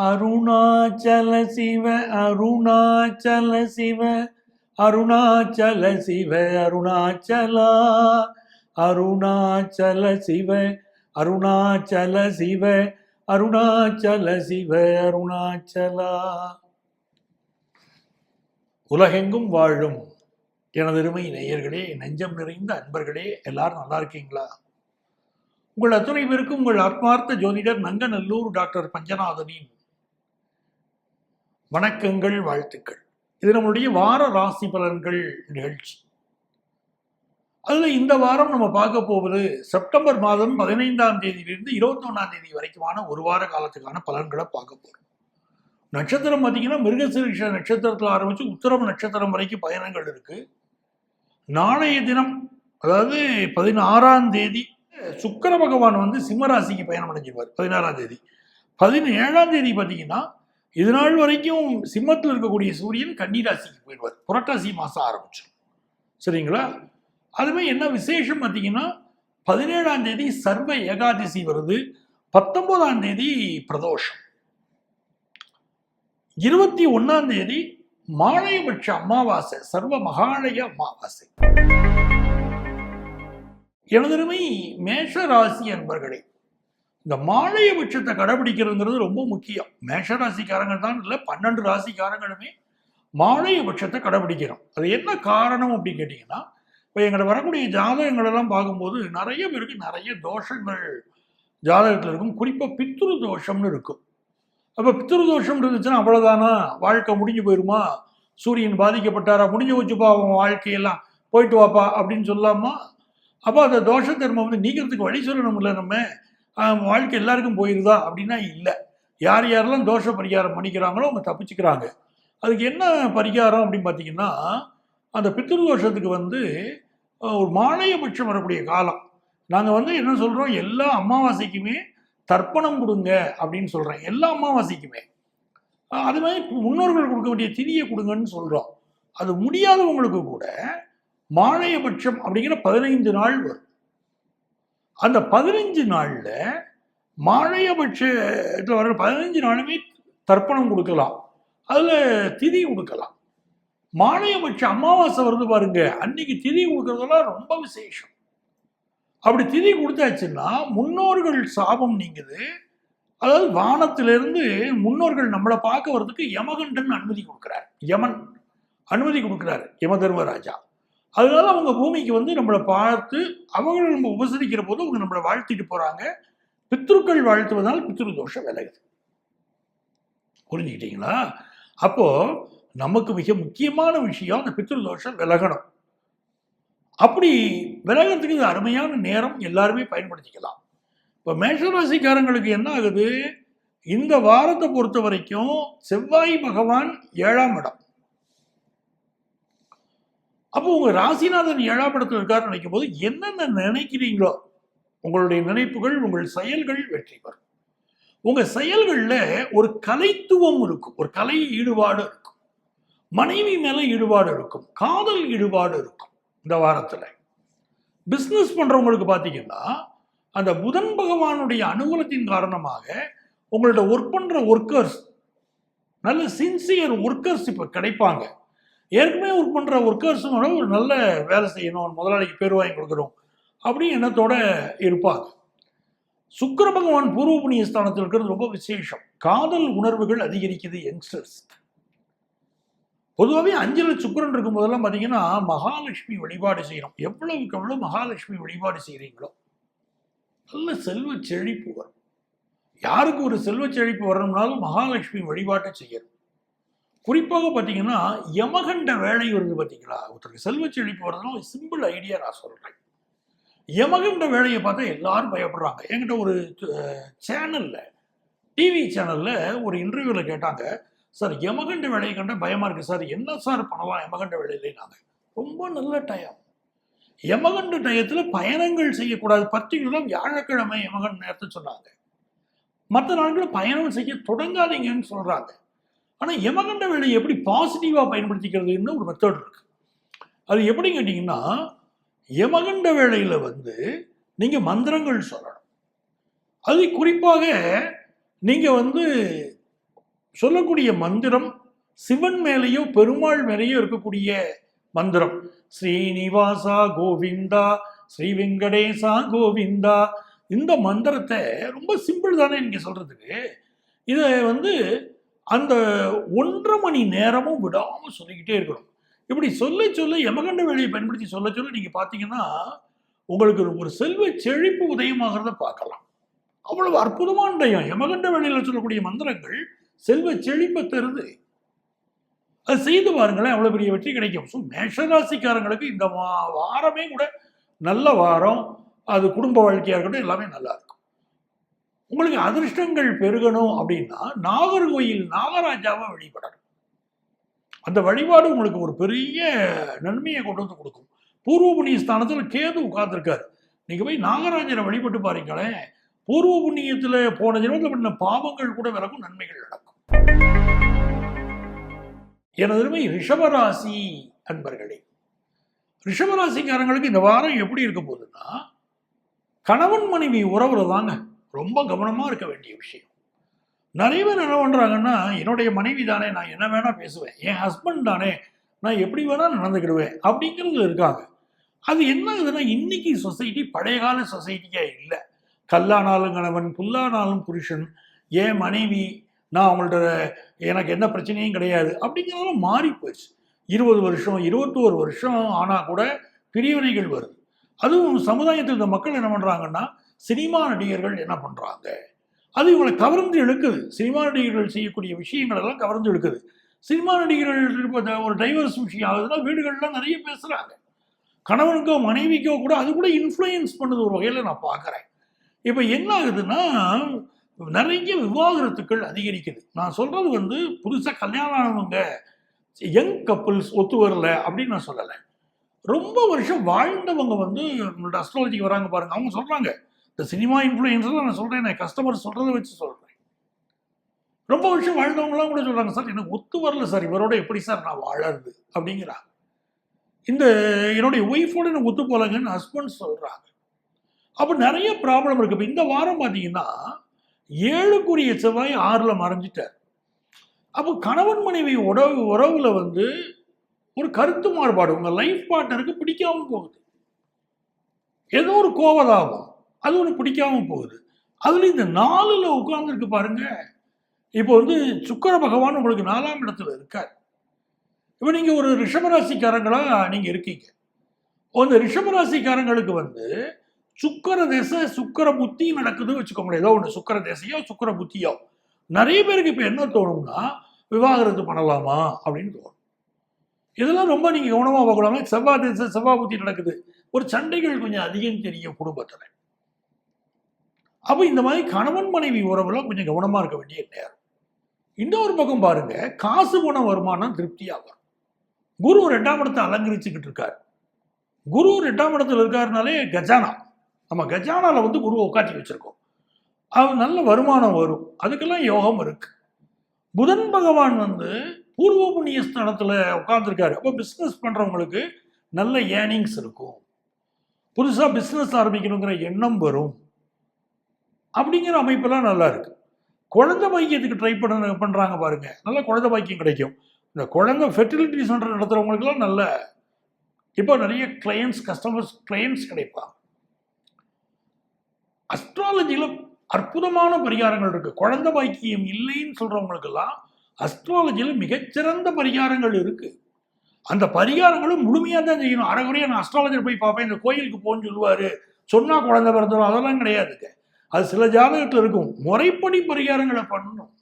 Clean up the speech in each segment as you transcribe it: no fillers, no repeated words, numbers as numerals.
அருணாச்சல சிவ அருணாச்சல சிவ அருணாச்சல சிவ அருணாச்சலா அருணாச்சல சிவ அருணாச்சல சிவ அருணாச்சல சிவ அருணாச்சலா. உலகெங்கும் வாழும் எனதருமை நேயர்களே, நெஞ்சம் நிறைந்த அன்பர்களே, எல்லாரும் நல்லா இருக்கீங்களா? உங்கள் அத்துணை பேருக்கும் உங்கள் ஆத்மார்த்த ஜோதிடர் நங்கநல்லூர் டாக்டர் பஞ்சநாதனின் வணக்கங்கள், வாழ்த்துக்கள். இது நம்மளுடைய வார ராசி பலன்கள் நிகழ்ச்சி. அதுல இந்த வாரம் நம்ம பார்க்க போவது செப்டம்பர் மாதம் 15ஆம் தேதியிலிருந்து 21ஆம் தேதி வரைக்குமான ஒரு வார காலத்துக்கான பலன்களை பார்க்க போறோம். நட்சத்திரம் பார்த்தீங்கன்னா மிருகசீரிஷ நட்சத்திரத்தில் ஆரம்பிச்சு உத்திரம் நட்சத்திரம் வரைக்கும் பயணங்கள் இருக்கு. நாளைய தினம், அதாவது 16ஆம் தேதி சுக்கிர பகவான் வந்து சிம்மராசிக்கு பயணம் அடைஞ்சிருவார். 16ஆம் தேதி 17ஆம் தேதி பார்த்தீங்கன்னா இது நாள் வரைக்கும் சிம்மத்தில் இருக்கக்கூடிய சூரியன் கன்னிராசிக்கு போயிடுவார். புரட்டாசி மாசம் ஆரம்பிச்சிடும். சரிங்களா? அதுவே என்ன விசேஷம் பார்த்தீங்கன்னா 17ஆம் தேதி சர்வ ஏகாதசி வருது. 19ஆம் தேதி பிரதோஷம். 21ஆம் தேதி மாலையபட்ச அமாவாசை, சர்வ மகாலய அமாவாசை. எனதருமை மேஷ ராசி அன்பர்களே, இந்த மாலையபட்சத்தை கடைபிடிக்கிறதுங்கிறது ரொம்ப முக்கியம். மேஷ ராசிக்காரங்க தான் இல்லை, 12 ராசிக்காரங்களுமே மாலையபட்சத்தை கடைபிடிக்கிறோம். அது என்ன காரணம் அப்படின்னு கேட்டீங்கன்னா, இப்போ எங்களை வரக்கூடிய ஜாதகங்களெல்லாம் பார்க்கும்போது நிறைய பேருக்கு நிறைய தோஷங்கள் ஜாதகத்தில் இருக்கும். குறிப்பாக பித்ரு தோஷம்னு இருக்கும். அப்போ பித்ரு தோஷம் இருந்துச்சுன்னா அவ்வளோதானா, வாழ்க்கை முடிஞ்சு போயிருமா, சூரியன் பாதிக்கப்பட்டாரா, முடிஞ்சு வச்சுப்பா அவன் வாழ்க்கையெல்லாம், போயிட்டு வாப்பா அப்படின்னு சொல்லாமா? அப்போ அந்த தோஷ தர்மம் வந்து நீக்கிறதுக்கு வழி சொல்லணும்ல. நம்ம வாழ்க்கை எல்லாருக்கும் போயிருதா அப்படின்னா இல்லை. யார் யாரெல்லாம் தோஷ பரிகாரம் பண்ணிக்கிறாங்களோ அவங்க தப்பிச்சுக்கிறாங்க. அதுக்கு என்ன பரிகாரம் அப்படின்னு பார்த்தீங்கன்னா, அந்த பித்ரு தோஷத்துக்கு வந்து ஒரு மாலையபட்சம் வரக்கூடிய காலம். நாங்கள் வந்து என்ன சொல்கிறோம், எல்லா அமாவாசைக்குமே தர்ப்பணம் கொடுங்க அப்படின்னு சொல்கிறேன். எல்லா அமாவாசைக்குமே அது மாதிரி முன்னோர்கள் கொடுக்க வேண்டிய திதியை கொடுங்கன்னு சொல்கிறோம். அது முடியாதவங்களுக்கு கூட மாலையபட்சம் அப்படிங்கிற 15 நாள் வரும். அந்த 15 நாளில் மாலையபட்சத்தில் வர 15 நாளுமே தர்ப்பணம் கொடுக்கலாம், அதில் திதி கொடுக்கலாம். மாலையபட்ச அமாவாசை வருது பாருங்க, அன்னைக்கு திதி கொடுக்கறதெல்லாம் ரொம்ப விசேஷம். அப்படி திதி கொடுத்தாச்சுன்னா முன்னோர்கள் சாபம் நீங்குது. அதாவது வானத்திலிருந்து முன்னோர்கள் நம்மளை பார்க்க வர்றதுக்கு யமகண்டன் அனுமதி கொடுக்குறார். யமன் அனுமதி கொடுக்குறாரு, யம தர்மராஜா. அதனால அவங்க பூமிக்கு வந்து நம்மளை பார்த்து அவங்க நம்ம உபசரிக்கிற போது அவங்க நம்மளை வாழ்த்திட்டு போறாங்க. பித்ருக்கள் வாழ்த்துவதால் பித்ரு தோஷம் விலகுது. புரிஞ்சுக்கிட்டீங்களா? அப்போ நமக்கு மிக முக்கியமான விஷயம் அந்த பித்ரு தோஷம் விலகணும். அப்படி விலகிறதுக்கு இது அருமையான நேரம், எல்லாருமே பயன்படுத்திக்கலாம். இப்போ மேஷராசிக்காரங்களுக்கு என்ன ஆகுது, இந்த வாரத்தை பொறுத்த வரைக்கும் செவ்வாய் பகவான் 7ஆம் இடம். அப்போ உங்க ராசிநாதன் 7ஆம் இடத்துல இருக்காருன்னு நினைக்கும் போது என்னென்ன நினைக்கிறீங்களோ உங்களுடைய நினைப்புகள், உங்கள் செயல்கள் வெற்றி பெறும். உங்க செயல்கள்ல ஒரு கலைத்துவம் இருக்கும், ஒரு கலை ஈடுபாடு இருக்கும், மனைவி மேல ஈடுபாடு இருக்கும், காதல் ஈடுபாடு இருக்கும். இந்த வாரத்துல பிசினஸ் பண்றவங்களுக்கு பாத்தீங்கன்னா அந்த புதன் பகவானுடைய அனுகூலத்தின் காரணமாக உங்களோட ஒர்க் பண்ற ஒர்க்கர்ஸ், நல்ல சின்சியர் ஒர்க்கர்ஸ் இப்ப கிடைப்பாங்க. ஏற்கனவே ஒர்க் பண்ற ஒர்க்கர்ஸும் ஒரு நல்ல வேலை செய்யணும், முதலாளிக்கு பேர் வாங்கி கொடுக்கணும் அப்படின்னு எண்ணத்தோட இருப்பாங்க. சுக்கிர பகவான் பூர்வ புண்ணிய ஸ்தானத்தில் இருக்கிறது ரொம்ப விசேஷம். காதல் உணர்வுகள் அதிகரிக்குது யங்ஸ்டர்ஸ். பொதுவாகவே 5ல் சுக்கிரன் இருக்கும் போதெல்லாம் பார்த்தீங்கன்னா மகாலட்சுமி வழிபாடு செய்யணும். எவ்வளவுக்கு எவ்வளவு மகாலட்சுமி வழிபாடு செய்கிறீங்களோ நல்ல செல்வ செழிப்பு வரும். யாருக்கு ஒரு செல்வ செழிப்பு வரணும்னாலும் மகாலட்சுமி வழிபாட்டை செய்யணும். குறிப்பாக பார்த்தீங்கன்னா யமகண்ட வேலை வருது பார்த்தீங்களா, ஒருத்தருக்கு செல்வ செழிப்பு வரதுனால சிம்பிள் ஐடியா நான் சொல்கிறேன். யமகண்ட வேலையை பார்த்தா எல்லாரும் பயப்படுறாங்க. என்கிட்ட ஒரு சேனலில், டிவி சேனலில் ஒரு இன்டர்வியூவில் கேட்டாங்க, சார் யமகண்ட வேலையை கண்ட பயமாக இருக்குது சார், என்ன சார் பண்ணலாம் யமகண்ட வேலையிலே? நாங்கள் ரொம்ப நல்ல டயம். யமகண்ட டயத்தில் பயணங்கள் செய்யக்கூடாது. பர்டிகுலராக வியாழக்கிழமை யமகண்ட நேரத்தை சொன்னாங்க. மற்ற நாட்களில் பயணம் செய்ய தொடங்காதீங்கன்னு சொல்கிறாங்க. ஆனால் யமகண்ட வேலையை எப்படி பாசிட்டிவாக பயன்படுத்திக்கிறதுன்னு ஒரு மெத்தட் இருக்குது. அது எப்படி கேட்டிங்கன்னா, யமகண்ட வேளையில் வந்து நீங்கள் மந்திரங்கள் சொல்லணும். அது குறிப்பாக நீங்கள் வந்து சொல்லக்கூடிய மந்திரம் சிவன் மேலேயோ பெருமாள் மேலேயோ இருக்கக்கூடிய மந்திரம். ஸ்ரீனிவாசா கோவிந்தா, ஸ்ரீ வெங்கடேசா கோவிந்தா. இந்த மந்திரத்தை ரொம்ப சிம்பிள் தானே நீங்க சொல்றதுக்கு. இதை அந்த 1.5 மணி நேரமும் விடாம சொல்லிக்கிட்டே இருக்கணும். இப்படி சொல்ல யமகண்ட வேலையை பயன்படுத்தி சொல்ல நீங்க பாத்தீங்கன்னா உங்களுக்கு ஒரு செல்வ செழிப்பு உதயமாகிறத பார்க்கலாம். அவ்வளவு அற்புதமான டயம். யமகண்ட வேலையில சொல்லக்கூடிய மந்திரங்கள் செல்வ செழிப்பை தருது. அது செய்து பாருங்களேன், அவ்வளவு பெரிய வெற்றி கிடைக்கும். ஸோ மேஷராசிக்காரங்களுக்கு இந்த வாரமே கூட நல்ல வாரம். அது குடும்ப வாழ்க்கையா இருக்கட்டும், எல்லாமே நல்லா இருக்கும். உங்களுக்கு அதிர்ஷ்டங்கள் பெருகணும் அப்படின்னா நாகர்கோயில் நாகராஜாவை வழிபடணும். அந்த வழிபாடு உங்களுக்கு ஒரு பெரிய நன்மையை கொண்டு வந்து கொடுக்கும். பூர்வ புண்ணிய ஸ்தானத்தில் கேது உட்கார்ந்துருக்காரு. நீங்க போய் நாகராஜரை வழிபட்டு பாருங்களேன், பூர்வ புண்ணியத்துல போன ஜென்மத்தில் பண்ண பாவங்கள் கூட விலகும், நன்மைகள் நடக்கும். எனது ரிஷபராசி அன்பர்களே, ரிஷபராசிக்காரங்களுக்கு இந்த வாரம் எப்படி இருக்க போகுதுன்னா, கணவன் மனைவி உறவுல தாங்க ரொம்ப கவனமா இருக்க வேண்டிய விஷயம். நிறைய பேர் என்ன பண்றாங்கன்னா, என்னுடைய மனைவி தானே, நான் என்ன வேணா பேசுவேன், என் ஹஸ்பண்ட் தானே, நான் எப்படி வேணா நடந்துக்கிடுவேன் அப்படிங்கிறது இருக்காங்க. அது என்ன ஆகுதுன்னா, இன்னைக்கு சொசைட்டி பழைய கால சொசைட்டியா இல்லை. கல்லானாலும் கணவன், புல்லானாலும் புருஷன், என் மனைவி, நான் அவங்கள்ட்ட எனக்கு என்ன பிரச்சனையும் கிடையாது அப்படிங்கிறதெல்லாம் மாறி போயிடுச்சு. 20 வருஷம் 21 வருஷம் ஆனால் கூட பிரிவினைகள் வருது. அதுவும் சமுதாயத்தில் இந்த மக்கள் என்ன பண்ணுறாங்கன்னா, சினிமா நடிகர்கள் என்ன பண்ணுறாங்க, அது இவங்களை கவர்ந்து இழுக்குது. சினிமா நடிகர்கள் செய்யக்கூடிய விஷயங்கள் எல்லாம் கவர்ந்து இழுக்குது. சினிமா நடிகர்கள் ஒரு டைவர்ஸ் விஷயம் ஆகுதுன்னா வீடுகள்லாம் நிறைய பேசுகிறாங்க. கணவனுக்கோ மனைவிக்கோ கூட அது கூட இன்ஃப்ளூயன்ஸ் பண்ணுது ஒரு வகையில் நான் பார்க்குறேன். இப்போ என்ன ஆகுதுன்னா, நிறைய விவாகரத்துக்கள் அதிகரிக்குது. நான் சொல்றது புதுசாக கல்யாணம் ஆனவங்க யங் கப்புள்ஸ் ஒத்து வரல அப்படின்னு நான் சொல்லலை. ரொம்ப வருஷம் வாழ்ந்தவங்க உங்களோட அஸ்ட்ராலஜிக்கு வராங்க பாருங்க, அவங்க சொல்றாங்க. இந்த சினிமா இன்ஃப்ளூயன்ஸில் நான் சொல்றேன், நான் கஸ்டமர் சொல்றதை வச்சு சொல்றேன். ரொம்ப வருஷம் வாழ்ந்தவங்களாம் கூட சொல்றாங்க, சார் எனக்கு ஒத்து வரல சார், இவரோட எப்படி சார் நான் வாழறது அப்படிங்கிறாங்க. இந்த என்னுடைய ஒய்ஃபோட எனக்கு ஒத்து போலங்கன்னு ஹஸ்பண்ட் சொல்றாங்க. அப்போ நிறைய ப்ராப்ளம் இருக்கு. இப்போ இந்த வாரம் பார்த்தீங்கன்னா 7க்குரிய செவ்வாய் 6ல் மறைஞ்சிட்டார். அப்போ கணவன் மனைவி உறவுல ஒரு கருத்து மாறுபாடு, உங்க லைஃப் பார்ட்னருக்கு பிடிக்காம போகுது. ஏதோ ஒரு கோவதாபம், அது ஒன்று பிடிக்காம போகுது. அதுல இந்த 4ல் உட்கார்ந்துருக்கு பாருங்க. இப்போ சுக்கிர பகவான் உங்களுக்கு 4ஆம் இடத்துல இருக்கார். இப்போ நீங்க ஒரு ரிஷபராசிக்காரங்களா நீங்க இருக்கீங்க. அந்த ரிஷபராசிக்காரங்களுக்கு சுக்கர தேச சுக்கர புத்தி நடக்குதுன்னு வச்சுக்கோங்களேன். ஏதோ ஒன்று சுக்கர தேசையோ சுக்கர புத்தியோ. நிறைய பேருக்கு இப்போ என்ன தோணும்னா, விவாகரத்து பண்ணலாமா அப்படின்னு தோணும். இதெல்லாம் ரொம்ப நீங்க கவனமா பார்க்கலாமா. செவ்வாய் தேச செவ்வாய் புத்தி நடக்குது, ஒரு சண்டைகள் கொஞ்சம் அதிகம் தெரியும் குடும்பத்துல. அப்போ இந்த மாதிரி கணவன் மனைவி உறவுல கொஞ்சம் கவனமா இருக்க வேண்டிய நேரம். இன்னொரு பக்கம் பாருங்க, காசு பணம் வருமானம் திருப்தியா வரும். குரு 2ஆம் இடத்தை அலங்கரிச்சுக்கிட்டு இருக்காரு. குரு 2ஆம் இடத்துல இருக்காருனாலே கஜானா, நம்ம கஜானால குருவை உட்காட்டி வச்சிருக்கோம். அது நல்ல வருமானம் வரும், அதுக்கெல்லாம் யோகம் இருக்கு. புதன் பகவான் பூர்வ புண்ணிய ஸ்தானத்துல உட்கார்ந்துருக்காரு. அப்போ பிஸ்னஸ் பண்றவங்களுக்கு நல்ல ஏர்னிங்ஸ் இருக்கும். புதுசா பிஸ்னஸ் ஆரம்பிக்கணுங்கிற எண்ணம் வரும். அப்படிங்கிற அமைப்பெல்லாம் நல்லா இருக்கு. குழந்தை பாக்கியத்துக்கு ட்ரை பண்றாங்க பாருங்க, நல்ல குழந்தை பாக்கியம் கிடைக்கும். இந்த குழந்தை ஃபெர்டிலிட்டி சென்டர் நடத்துறவங்களுக்குலாம் நல்ல இப்போ நிறைய கிளையன்ஸ் கிடைப்பாங்க. அஸ்ட்ராலஜியில அற்புதமான பரிகாரங்கள் இருக்கு. குழந்தை பாக்கியம் இல்லைன்னு சொல்றவங்களுக்கெல்லாம் அஸ்ட்ராலஜியில மிகச்சிறந்த பரிகாரங்கள் இருக்கு. அந்த பரிகாரங்களும் முழுமையாக தான் செய்யணும். அரைகுறையா நான் அஸ்ட்ராலஜர் போய் பார்ப்பேன், இந்த கோயிலுக்கு போன்னு சொல்லுவாரு, சொன்னா குழந்தை பிறந்துடும், அதெல்லாம் கிடையாதுங்க. அது சில ஜாதகத்தில் இருக்கும். முறைப்படி பரிகாரங்களை பண்ணணும்.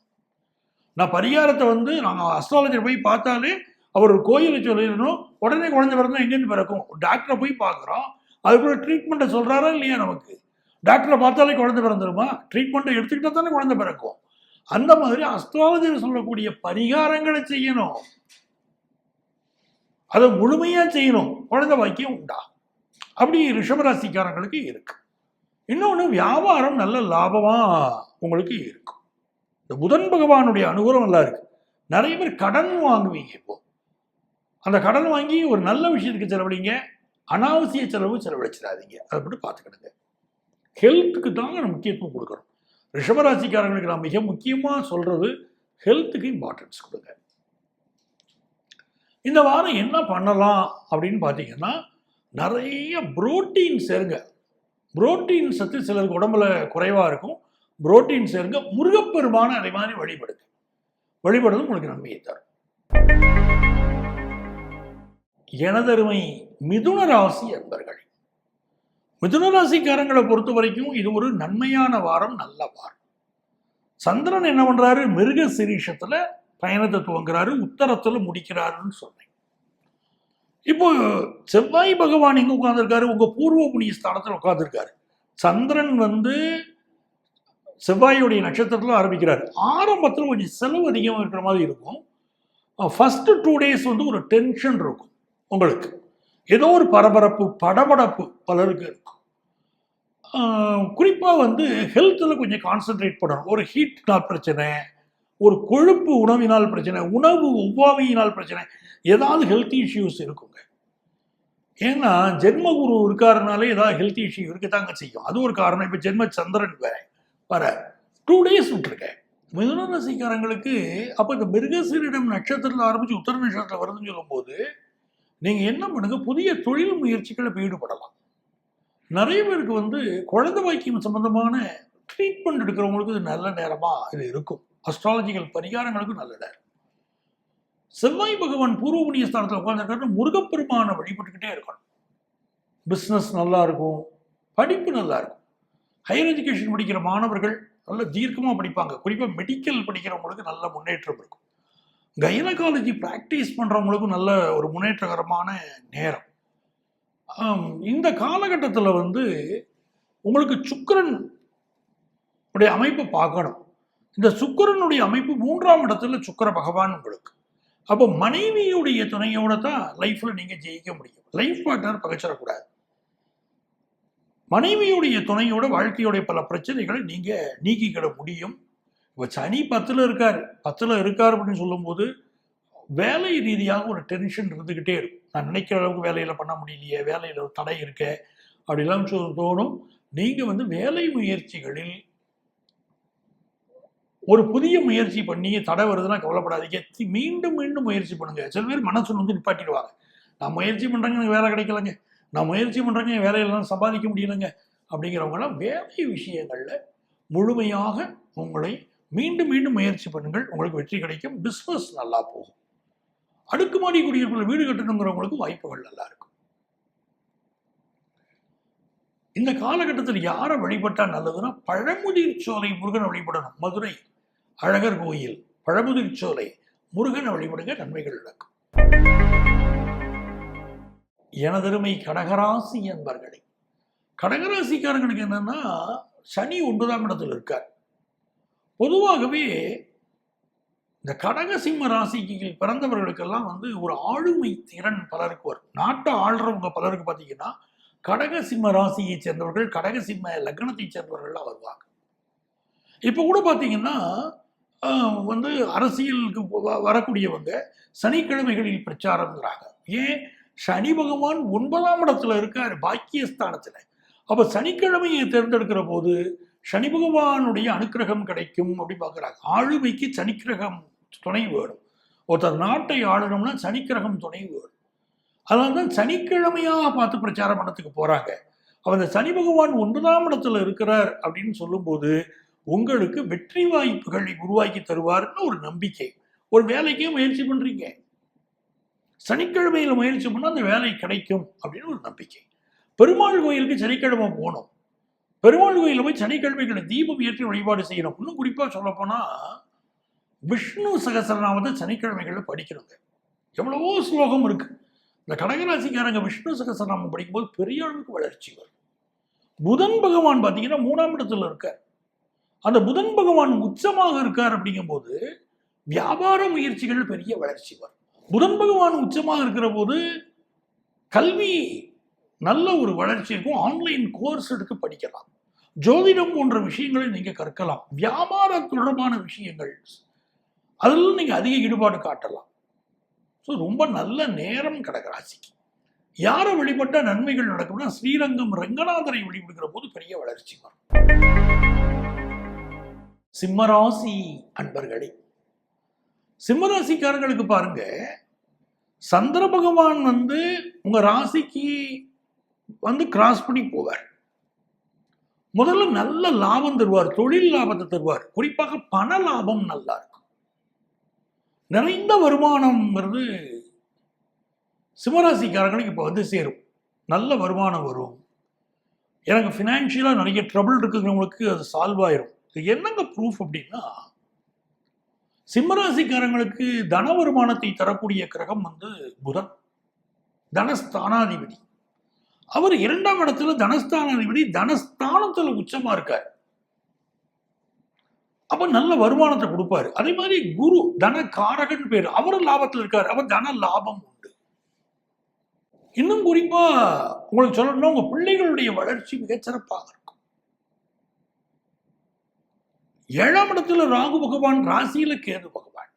நான் பரிகாரத்தை நாங்கள் அஸ்ட்ராலஜர் போய் பார்த்தாலே அவர் ஒரு கோயிலை சொல்லிடணும், உடனே குழந்தை பிறந்தா எங்கேருந்து பிறக்கும். டாக்டரை போய் பார்க்குறோம், அதுக்குள்ள ட்ரீட்மெண்ட்டை சொல்றாரா இல்லையா? நமக்கு டாக்டரை பார்த்தாலே குழந்தை பிறந்துருமா? ட்ரீட்மெண்ட்டை எடுத்துக்கிட்டா தானே குழந்தை பிறக்கும். அந்த மாதிரி அஸ்ட்ராலஜர் சொல்லக்கூடிய பரிகாரங்களை செய்யணும், அதை முழுமையா செய்யணும், குழந்தை பாக்கியம் உண்டா. அப்படி ரிஷபராசிக்காரங்களுக்கு இருக்கு. இன்னொன்று, வியாபாரம் நல்ல லாபமா உங்களுக்கு இருக்கும். இந்த புதன் பகவானுடைய அனுகூலம் நல்லா இருக்கு. நிறைய பேர் கடன் வாங்குவீங்க. இப்போ அந்த கடன் வாங்கி ஒரு நல்ல விஷயத்துக்கு செலவழிங்க, அனாவசிய செலவு செலவழிச்சிடாதீங்க. அதை மட்டும் பார்த்துக்கிடுங்க. ஹெல்த்துக்கு தாங்க நம்ம முக்கியத்துவம் கொடுக்கணும். ரிஷபராசிக்காரங்களுக்கு நான் மிக முக்கியமாக சொல்றது, ஹெல்த்துக்கு இம்பார்ட்டன்ஸ் கொடுங்க. இந்த வாரம் என்ன பண்ணலாம் அப்படின்னு பார்த்தீங்கன்னா, நிறைய புரோட்டீன் சேருங்க. புரோட்டீன் சத்து சிலருக்கு உடம்புல குறைவாக இருக்கும். புரோட்டீன் சேருங்க. முருகப்பெருமான அதே மாதிரி வழிபடுங்க. வழிபடுறது உங்களுக்கு நன்மையை தரும். எனதருமை மிதுன ராசி அன்பர்கள், மிதுன ராசிக்காரங்களை பொறுத்த வரைக்கும் இது ஒரு நன்மையான வாரம், நல்ல வாரம். சந்திரன் என்ன பண்றாரு? மிருக சிரீஷத்துல பயணத்தை துவங்குறாரு, உத்தரத்துல முடிக்கிறாருன்னு சொன்னேன். இப்போ செவ்வாய் பகவான் எங்க உட்கார்ந்துருக்காரு? உங்க பூர்வ புண்ணிய ஸ்தானத்தில் உட்கார்ந்துருக்காரு. சந்திரன் செவ்வாயுடைய நட்சத்திரத்தில் ஆரம்பிக்கிறார். ஆரம்பத்தில் கொஞ்சம் செலவு அதிகமாக இருக்கிற மாதிரி இருக்கும். ஃபர்ஸ்ட் 2 days ஒரு டென்ஷன் இருக்கும் உங்களுக்கு. ஏதோ ஒரு பரபரப்பு, படபடப்பு பலருக்கு இருக்கும். குறிப்பாக ஹெல்த்தில் கொஞ்சம் கான்சென்ட்ரேட் பண்ணணும். ஒரு ஹீட்னால் பிரச்சனை, ஒரு கொழுப்பு உணவினால் பிரச்சனை, உணவு ஒவ்வாமையினால் பிரச்சனை, ஏதாவது ஹெல்த் இஷ்யூஸ் இருக்குங்க. ஏன்னா ஜென்மகுரு இருக்காருனாலே ஏதாவது ஹெல்த் இஷ்யூ இருக்கத்தாங்க செய்யும். அது ஒரு காரணம். இப்போ ஜென்ம சந்திரன் வர 2 days விட்டுருக்கேன். மிதுன ராசிக்காரங்களுக்கு அப்போ இந்த மிருகசீரிடம் நட்சத்திரத்தில் ஆரம்பித்து உத்தர நட்சத்திரத்தில் வருதுன்னு சொல்லும்போது நீங்கள் என்ன பண்ணுங்க, புதிய தொழில் முயற்சிகளை ஈடுபடலாம். நிறைய பேருக்கு குழந்தை பாக்கியம் சம்பந்தமான ட்ரீட்மெண்ட் எடுக்கிறவங்களுக்கு இது நல்ல நேரமாக இது இருக்கும். அஸ்ட்ராலஜிக்கல் பரிகாரங்களுக்கும் நல்ல நேரம். செவ்வாய் பகவான் பூர்வ புண்ணிய ஸ்தானத்தில் உட்காந்துருக்காரு. முருகப்பெருமானை வழிபட்டுக்கிட்டே இருக்கணும். பிஸ்னஸ் நல்லா இருக்கும், படிப்பு நல்லா இருக்கும். ஹையர் எஜுகேஷன் படிக்கிற மாணவர்கள் நல்ல தீர்க்கமாக படிப்பாங்க. குறிப்பாக மெடிக்கல் படிக்கிறவங்களுக்கு நல்ல முன்னேற்றம் இருக்கும். கைனகாலஜி ப்ராக்டிஸ் பண்ணுறவங்களுக்கும் நல்ல ஒரு முன்னேற்றகரமான நேரம். இந்த காலகட்டத்தில் உங்களுக்கு சுக்கிரன் உடைய அமைப்பை பார்க்கணும். இந்த சுக்கிரனுடைய அமைப்பு 3ஆம் இடத்துல சுக்கிர பகவான் உங்களுக்கு. அப்போ மனைவியுடைய துணையோட தான் லைஃப்பில் நீங்கள் ஜெயிக்க முடியும். லைஃப் பார்ட்னர் பகைச்சிடக்கூடாது. மனைவியுடைய துணையோட வாழ்க்கையோடைய பல பிரச்சனைகளை நீங்கள் நீக்கிக்கிட முடியும். இப்போ சனி 10ல் இருக்கார். 10ல் இருக்கார் அப்படின்னு சொல்லும்போது வேலை ரீதியாக ஒரு டென்ஷன் இருந்துக்கிட்டே இருக்கும். நான் நினைக்கிற அளவுக்கு வேலையில் பண்ண முடியலையே, வேலையில் ஒரு தடை இருக்க அப்படிலாம் தோணும். நீங்கள் வேலை முயற்சிகளில் ஒரு புதிய முயற்சி பண்ணி தடை வருதுன்னா கவலைப்படாதீங்க. மீண்டும் மீண்டும் முயற்சி பண்ணுங்க. சில பேர் மனசு நிப்பாட்டிடுவாங்க. நான் முயற்சி பண்ணுறேங்க, எனக்கு வேலை கிடைக்கலங்க, நான் முயற்சி பண்ணுறேங்க, என் வேலையெல்லாம் சம்பாதிக்க முடியலைங்க அப்படிங்கிறவங்களாம் வேலை விஷயங்களில் முழுமையாக உங்களை மீண்டும் மீண்டும் முயற்சி பண்ணுங்கள். உங்களுக்கு வெற்றி கிடைக்கும். பிஸ்னஸ் நல்லா போகும். அடுக்குமாடி குடியிருப்பில் வீடு கட்டணுங்கிறவங்களுக்கு வாய்ப்புகள் நல்லா இருக்கும். இந்த காலகட்டத்தில் யாரை வழிபட்டால் நல்லதுன்னா பழமுதிர் சோலை முருகனை வழிபடணும். மதுரை அழகர் கோயில் பழமுதிர் சோலை முருகனை வழிபடுங்க, நன்மைகள் நடக்கும். எனதருமை கடகராசி என்பர்களே, கடகராசிக்காரங்களுக்கு என்னன்னா சனி 9ஆம் இடத்தில் இருக்கார். பொதுவாகவே இந்த கடகசிம்ம ராசிக்கு பிறந்தவர்களுக்கெல்லாம் ஒரு ஆளுமை திறன் பலருக்கு வரும். நாட்டை ஆள்றவங்க பலருக்கு பார்த்தீங்கன்னா கடகசிம்ம ராசியை சேர்ந்தவர்கள், கடகசிம்ம லக்னத்தை சேர்ந்தவர்கள்லாம் வருவாங்க. இப்போ கூட பார்த்தீங்கன்னா அரசியலுக்கு வரக்கூடியவங்க சனிக்கிழமைகளில் பிரச்சாரம்ங்கிறாங்க. ஏன்? சனி பகவான் 9ஆம் இடத்துல இருக்கார், பாக்கியஸ்தானத்தில். அப்போ சனிக்கிழமையை தேர்ந்தெடுக்கிற போது சனி பகவானுடைய அனுக்கிரகம் கிடைக்கும் அப்படி பார்க்குறாங்க. ஆளுமைக்கு சனிக்கிரகம் துணை வேணும். ஒருத்தர் நாட்டை ஆளணும்னா சனிக்கிரகம் துணை வேணும். அதனால தான் சனிக்கிழமையாக பார்த்து பிரச்சாரம் பண்ணத்துக்கு போகிறாங்க. அப்போ அந்த சனி பகவான் 9ஆம் இடத்துல இருக்கிறார் அப்படின்னு சொல்லும்போது உங்களுக்கு வெற்றி வாய்ப்புகளை உருவாக்கி தருவார்னு ஒரு நம்பிக்கை. ஒரு வேலைக்கே முயற்சி பண்ணுறீங்க, சனிக்கிழமையில் முயற்சி பண்ணால் அந்த வேலை கிடைக்கும் அப்படின்னு ஒரு நம்பிக்கை. பெருமாள் கோயிலுக்கு சனிக்கிழமை போகணும். பெருமாள் கோயிலில் போய் சனிக்கிழமைகளை தீபம் ஏற்றி வழிபாடு செய்யணும். இன்னும் குறிப்பாக சொல்லப்போனால் விஷ்ணு சகஸ்ரநாமத்தை சனிக்கிழமைகளில் படிக்கணுங்க. எவ்வளவோ ஸ்லோகம் இருக்கு. இந்த கடகராசிக்காரங்க விஷ்ணு சகஸ்ரநாமம் படிக்கும்போது பெரிய அளவுக்கு வளர்ச்சி வரும். புதன் பகவான் பார்த்தீங்கன்னா 3ஆம் இடத்துல இருக்கார். அந்த புதன் பகவான் உச்சமாக இருக்கார். அப்படிங்கும்போது வியாபார முயற்சிகள் பெரிய வளர்ச்சி வரும். புதன் பகவான் உச்சமாக இருக்கிற போது கல்வி நல்ல ஒரு வளர்ச்சி இருக்கும். ஆன்லைன் கோர்ஸ் எடுத்து படிக்கலாம். ஜோதிடம் போன்ற விஷயங்களை நீங்கள் கற்கலாம். வியாபார தொடர்பான விஷயங்கள் அதில் நீங்கள் அதிக ஈடுபாடு காட்டலாம். ஸோ ரொம்ப நல்ல நேரம் கடகராசிக்கு. யாரை வழிபட்ட நன்மைகள் நடக்கும்னா ஸ்ரீரங்கம் ரங்கநாதரை வழிபடுகிற போது பெரிய வளர்ச்சி வரும். சிம்மராசி அன்பர்களே, சிம்மராசிக்காரங்களுக்கு பாருங்க, சந்திர பகவான் வந்து உங்க ராசிக்கு வந்து கிராஸ் பண்ணி போவார். முதல்ல நல்ல லாபம் தருவார், தொழில் லாபத்தை தருவார். குறிப்பாக பண லாபம் நல்லா இருக்கும். நிறைந்த வருமானம்ங்கிறது சிம்மராசிக்காரங்களுக்கு இப்போ வந்து சேரும். நல்ல வருமானம் வரும். எனக்கு ஃபினான்ஷியலாக நிறைய ட்ரபிள் இருக்குங்கிறவங்களுக்கு அது சால்வ் ஆயிரும். இது என்னங்க ப்ரூஃப் அப்படின்னா, சிம்மராசிக்காரங்களுக்கு தன வருமானத்தை தரக்கூடிய கிரகம் வந்து புதன், தனஸ்தானாதிபதி. அவர் 2ஆம் இடத்துல தனஸ்தானாதிபதி தனஸ்தானத்துல உச்சமா இருக்கார். அப்ப நல்ல வருமானத்தை கொடுப்பாரு. அதே மாதிரி குரு தன காரகன் பேர், அவரும் லாபத்தில் இருக்காரு. அவர் தன லாபம் உண்டு. இன்னும் குறிப்பா உங்களுக்கு சொல்லணும்னா, உங்க பிள்ளைகளுடைய வளர்ச்சி மிகச்சிறப்பாக இருக்கும். 7ஆம் இடத்துல ராகு பகவான், ராசியில கேது பகவான்.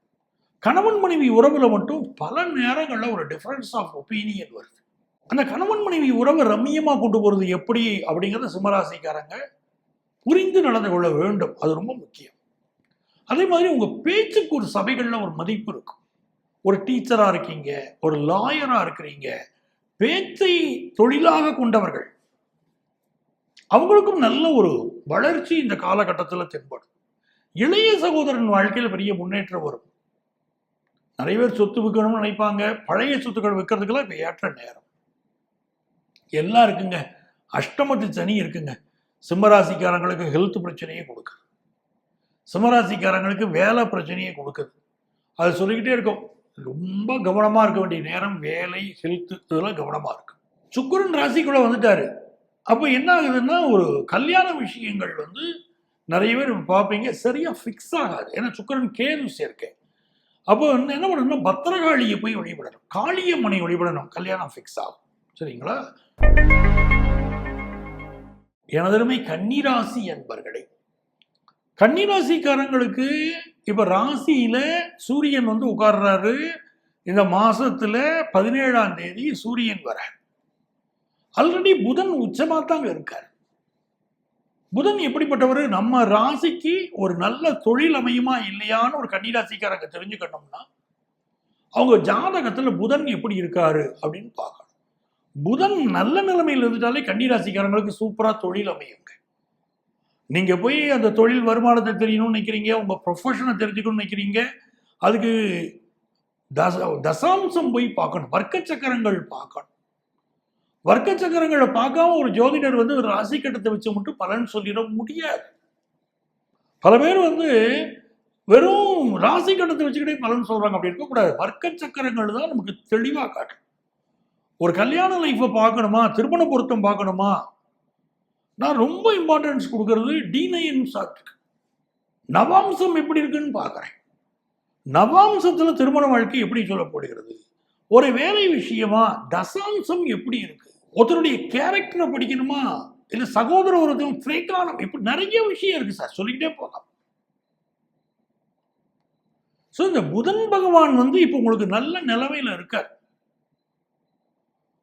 கணவன் மனைவி உறவுல மட்டும் பல நேரங்கள்ல ஒரு டிஃபரன்ஸ் ஆஃப் ஒப்பீனியன் வருது. அந்த கணவன் மனைவி உறவை ரம்மியமா கொண்டு போறது எப்படி அப்படிங்கிறத சிம்மராசிக்காரங்க புரிந்து நடந்து கொள்ள வேண்டும். அது ரொம்ப முக்கியம். அதே மாதிரி உங்க பேச்சுக்கு ஒரு சபைகள்ல ஒரு மதிப்பு இருக்கும். ஒரு டீச்சரா இருக்கீங்க, ஒரு லாயரா இருக்கிறீங்க, பேச்சை தொழிலாக கொண்டவர்கள், அவங்களுக்கும் நல்ல ஒரு வளர்ச்சி இந்த காலகட்டத்தில் தென்படும். இளைய சகோதரன் வாழ்க்கையில் பெரிய முன்னேற்றம் வரும். நிறைய பேர் சொத்து விற்கணும்னு நினைப்பாங்க. பழைய சொத்துக்கள் விற்கிறதுக்கெல்லாம் இப்போ ஏற்ற நேரம் எல்லாம் இருக்குங்க. அஷ்டமத்து சனி இருக்குங்க. சிம்மராசிக்காரங்களுக்கு ஹெல்த் பிரச்சனையே கொடுக்குது. சிம்மராசிக்காரங்களுக்கு வேலை பிரச்சனையே கொடுக்குது. அது சொல்லிக்கிட்டே இருக்கும். ரொம்ப கவனமாக இருக்க வேண்டிய நேரம் வேலை, ஹெல்த், இதெல்லாம் கவனமாக இருக்கு. சுக்கிரன் ராசிக்குள்ள வந்துட்டாரு. அப்போ என்ன ஆகுதுன்னா, ஒரு கல்யாண விஷயங்கள் வந்து நிறைய பேர் பார்ப்பீங்க சரியா ஃபிக்ஸ் ஆகாது. ஏன்னா சுக்கிரன் கேது சேர்க்கை. அப்போ என்ன பண்ணணும்னா, பத்திரகாளியை போய் வழிபடணும், காளியம்மனை வழிபடணும், கல்யாணம் ஃபிக்ஸ் ஆகும். சரிங்களா? எனதருமை கன்னிராசி என்பர்களே, கன்னிராசிக்காரங்களுக்கு இப்ப ராசியில சூரியன் வந்து உட்கார்றாரு. இந்த மாசத்துல 17ஆம் தேதி சூரியன் வர. ஆல்ரெடி புதன் உச்சமா தாங்க இருக்கார். புதன் எப்படிப்பட்டவர்? நம்ம ராசிக்கு ஒரு நல்ல தொழில் அமையுமா இல்லையான்னு ஒரு கன்னிராசிக்காரங்க தெரிஞ்சுக்கணும்னா, அவங்க ஜாதகத்துல புதன் எப்படி இருக்காரு அப்படின்னு பார்க்கணும். புதன் நல்ல நிலைமையில் இருந்துட்டாலே கன்னிராசிக்காரங்களுக்கு சூப்பரா தொழில் அமையுங்க. நீங்க போய் அந்த தொழில் வருமானத்தை தெரியணும்னு நினைக்கிறீங்க, உங்க ப்ரொஃபஷனை தெரிஞ்சுக்கணும்னு நினைக்கிறீங்க, அதுக்கு தசாம்சம் போய் பார்க்கணும், வர்க்க சக்கரங்கள் பார்க்கணும். வர்க்க சக்கரங்களை பார்க்காம ஒரு ஜோதிடர் வந்து ஒரு ராசி கட்டத்தை வச்சு மட்டும் பலன் சொல்லிட முடியாது. பல பேர் வந்து வெறும் ராசி கட்டத்தை வச்சுக்கிட்டே பலன் சொல்றாங்க. அப்படி இருக்கக்கூடாது. வர்க்க சக்கரங்கள் தான் நமக்கு தெளிவா காட்டும். ஒரு கல்யாண லைஃப்பை பார்க்கணுமா, திருமண பொருத்தம் பார்க்கணுமா, நான் ரொம்ப இம்பார்ட்டன்ஸ் கொடுக்கறது D9 சார்ட்டுக்கு. நவாம்சம் எப்படி இருக்குன்னு பார்க்குறேன். நவாம்சத்துல திருமண வாழ்க்கை எப்படி சொல்லப்படுகிறது, ஒரு வேலை விஷயமா தசாம்சம் எப்படி இருக்கு, ஒருத்தருடைய கேரக்டரை படிக்கணுமா, இல்ல சகோதர ஒருத்தரும் ஃப்ரேக்கானம், இப்படி நிறைய விஷயம் இருக்கு சார், சொல்லிக்கிட்டே போகலாம். ஸோ இந்த புதன் பகவான் வந்து இப்போ உங்களுக்கு நல்ல நிலைமையில இருக்கார்.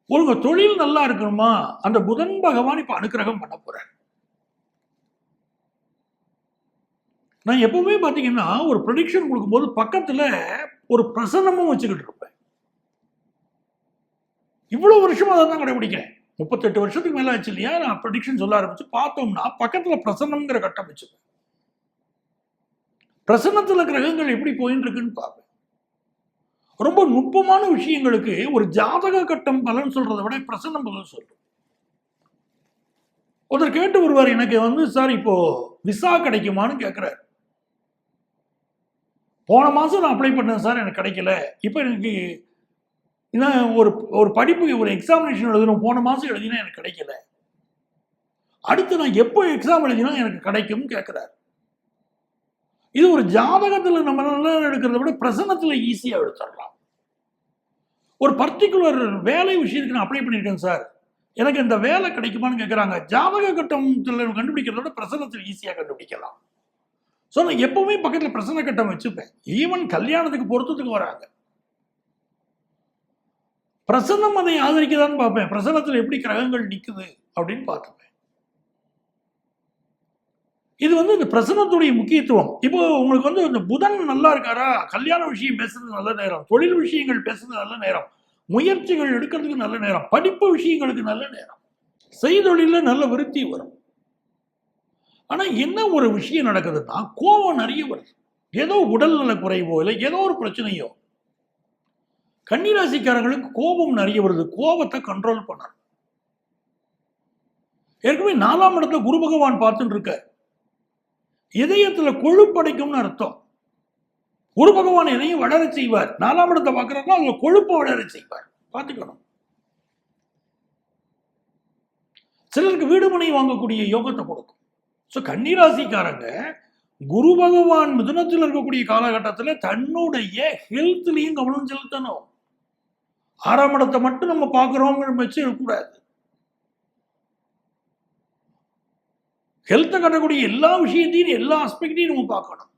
உங்க தொழில் நல்லா இருக்கணுமா, அந்த புதன் பகவான் இப்ப அனுக்கிரகம் பண்ண போறார். நான் எப்பவுமே பாத்தீங்கன்னா ஒரு ப்ரெடிக்ஷன் கொடுக்கும்போது பக்கத்துல ஒரு பிரசன்னமும் வச்சுக்கிட்டு இருப்பேன். இவ்வளவு வருஷமா அதை தான் கடைபிடிக்கிறேன். 38 வருஷத்துக்கு மேல ஆச்சு இல்லையா, நான் ப்ரெடிக்ஷன் சொல்ல ஆரம்பிச்சு பார்த்தோம்னா பக்கத்துல பிரசன்னம்ங்கிற கட்டம் வச்சுப்பேன். பிரசன்னத்துல கிரகங்கள் எப்படி போயின்னு இருக்குன்னு பார்ப்பேன். ரொம்ப நுட்பமான விஷயங்களுக்கு ஒரு ஜாதக கட்டம் பலன் சொல்றதை விட பிரசன்னம் பலன் சொல்றோம். ஒருத்தர் கேட்டு வருவார், எனக்கு வந்து சார் இப்போ விசா கிடைக்குமான்னு கேட்கிறார். போன மாசம் நான் அப்ளை பண்ணேன் சார், எனக்கு கிடைக்கல. இப்போ எனக்கு ஒரு படிப்பு, ஒரு எக்ஸாமினேஷன் எழுதணும், போன மாசம் எழுதினா எனக்கு கிடைக்கல, அடுத்து நான் எப்போ எக்ஸாம் எழுதினா எனக்கு கிடைக்கும் கேட்கிறார். இது ஒரு ஜாதகத்துல நம்ம நல்லா எடுக்கிறத விட பிரசன்னத்துல ஈஸியா எடுத்துடலாம். ஒரு பர்டிகுலர் வேலை விஷயத்துக்கு நான் அப்ளை பண்ணியிருக்கேன் சார், எனக்கு இந்த வேலை கிடைக்குமான்னு கேட்குறாங்க. ஜாதக கட்டத்தில் கண்டுபிடிக்கிறத விட பிரசன்னத்தில் ஈஸியாக கண்டுபிடிக்கலாம். ஸோ நான் எப்பவுமே பக்கத்தில் பிரசன்ன கட்டம் வச்சுப்பேன். ஈவன் கல்யாணத்துக்கு பொருத்தத்துக்கு வராங்க, பிரசன்னம் அதை ஆதரிக்கதான்னு பார்ப்பேன். பிரசன்னத்தில் எப்படி கிரகங்கள் நிற்குது அப்படின்னு பார்த்துப்பேன். இது இந்த பிரசனத்துடைய முக்கியத்துவம். இப்போ உங்களுக்கு இந்த புதன் நல்லா இருக்காரா, கல்யாண விஷயம் பேசுறது நல்ல நேரம், தொழில் விஷயங்கள் பேசுறது நல்ல நேரம், முயற்சிகள் எடுக்கிறதுக்கு நல்ல நேரம், படிப்பு விஷயங்களுக்கு நல்ல நேரம், செய்தொழில நல்ல விருத்தி வரும். ஆனா என்ன ஒரு விஷயம் நடக்குதுன்னா, கோபம் நிறைய வருது. ஏதோ உடல்நல குறைவோ இல்லை ஏதோ ஒரு பிரச்சனையோ. கன்னிராசிக்காரங்களுக்கு கோபம் நிறைய வருது. கோபத்தை கண்ட்ரோல் பண்ணணும். ஏற்கனவே 4ஆம் இடத்துல குரு பகவான் பார்த்துட்டு இருக்க, இதயத்துல கொழுப்படைக்கும்னு அர்த்தம். குரு பகவான் எதையும் வளர செய்வார். 4ஆம் இடத்தை பார்க்கறதுனா அதுல கொழுப்பை வளர செய்வார். பார்த்துக்கணும். சிலருக்கு வீடு மனை வாங்கக்கூடிய யோகத்தை கொடுக்கும். ஸோ கன்னிராசிக்காரங்க குரு பகவான் மிதுனத்தில் இருக்கக்கூடிய காலகட்டத்தில் தன்னுடைய ஹெல்த்லையும் கவனம் செலுத்தணும். 6ஆம் இடத்தை மட்டும் நம்ம பார்க்கிறோங்கிற வச்சு இருக்கக்கூடாது. ஹெல்த்தை கட்டக்கூடிய எல்லா விஷயத்தையும் எல்லா ஆஸ்பெக்டையும் நம்ம பார்க்கணும்.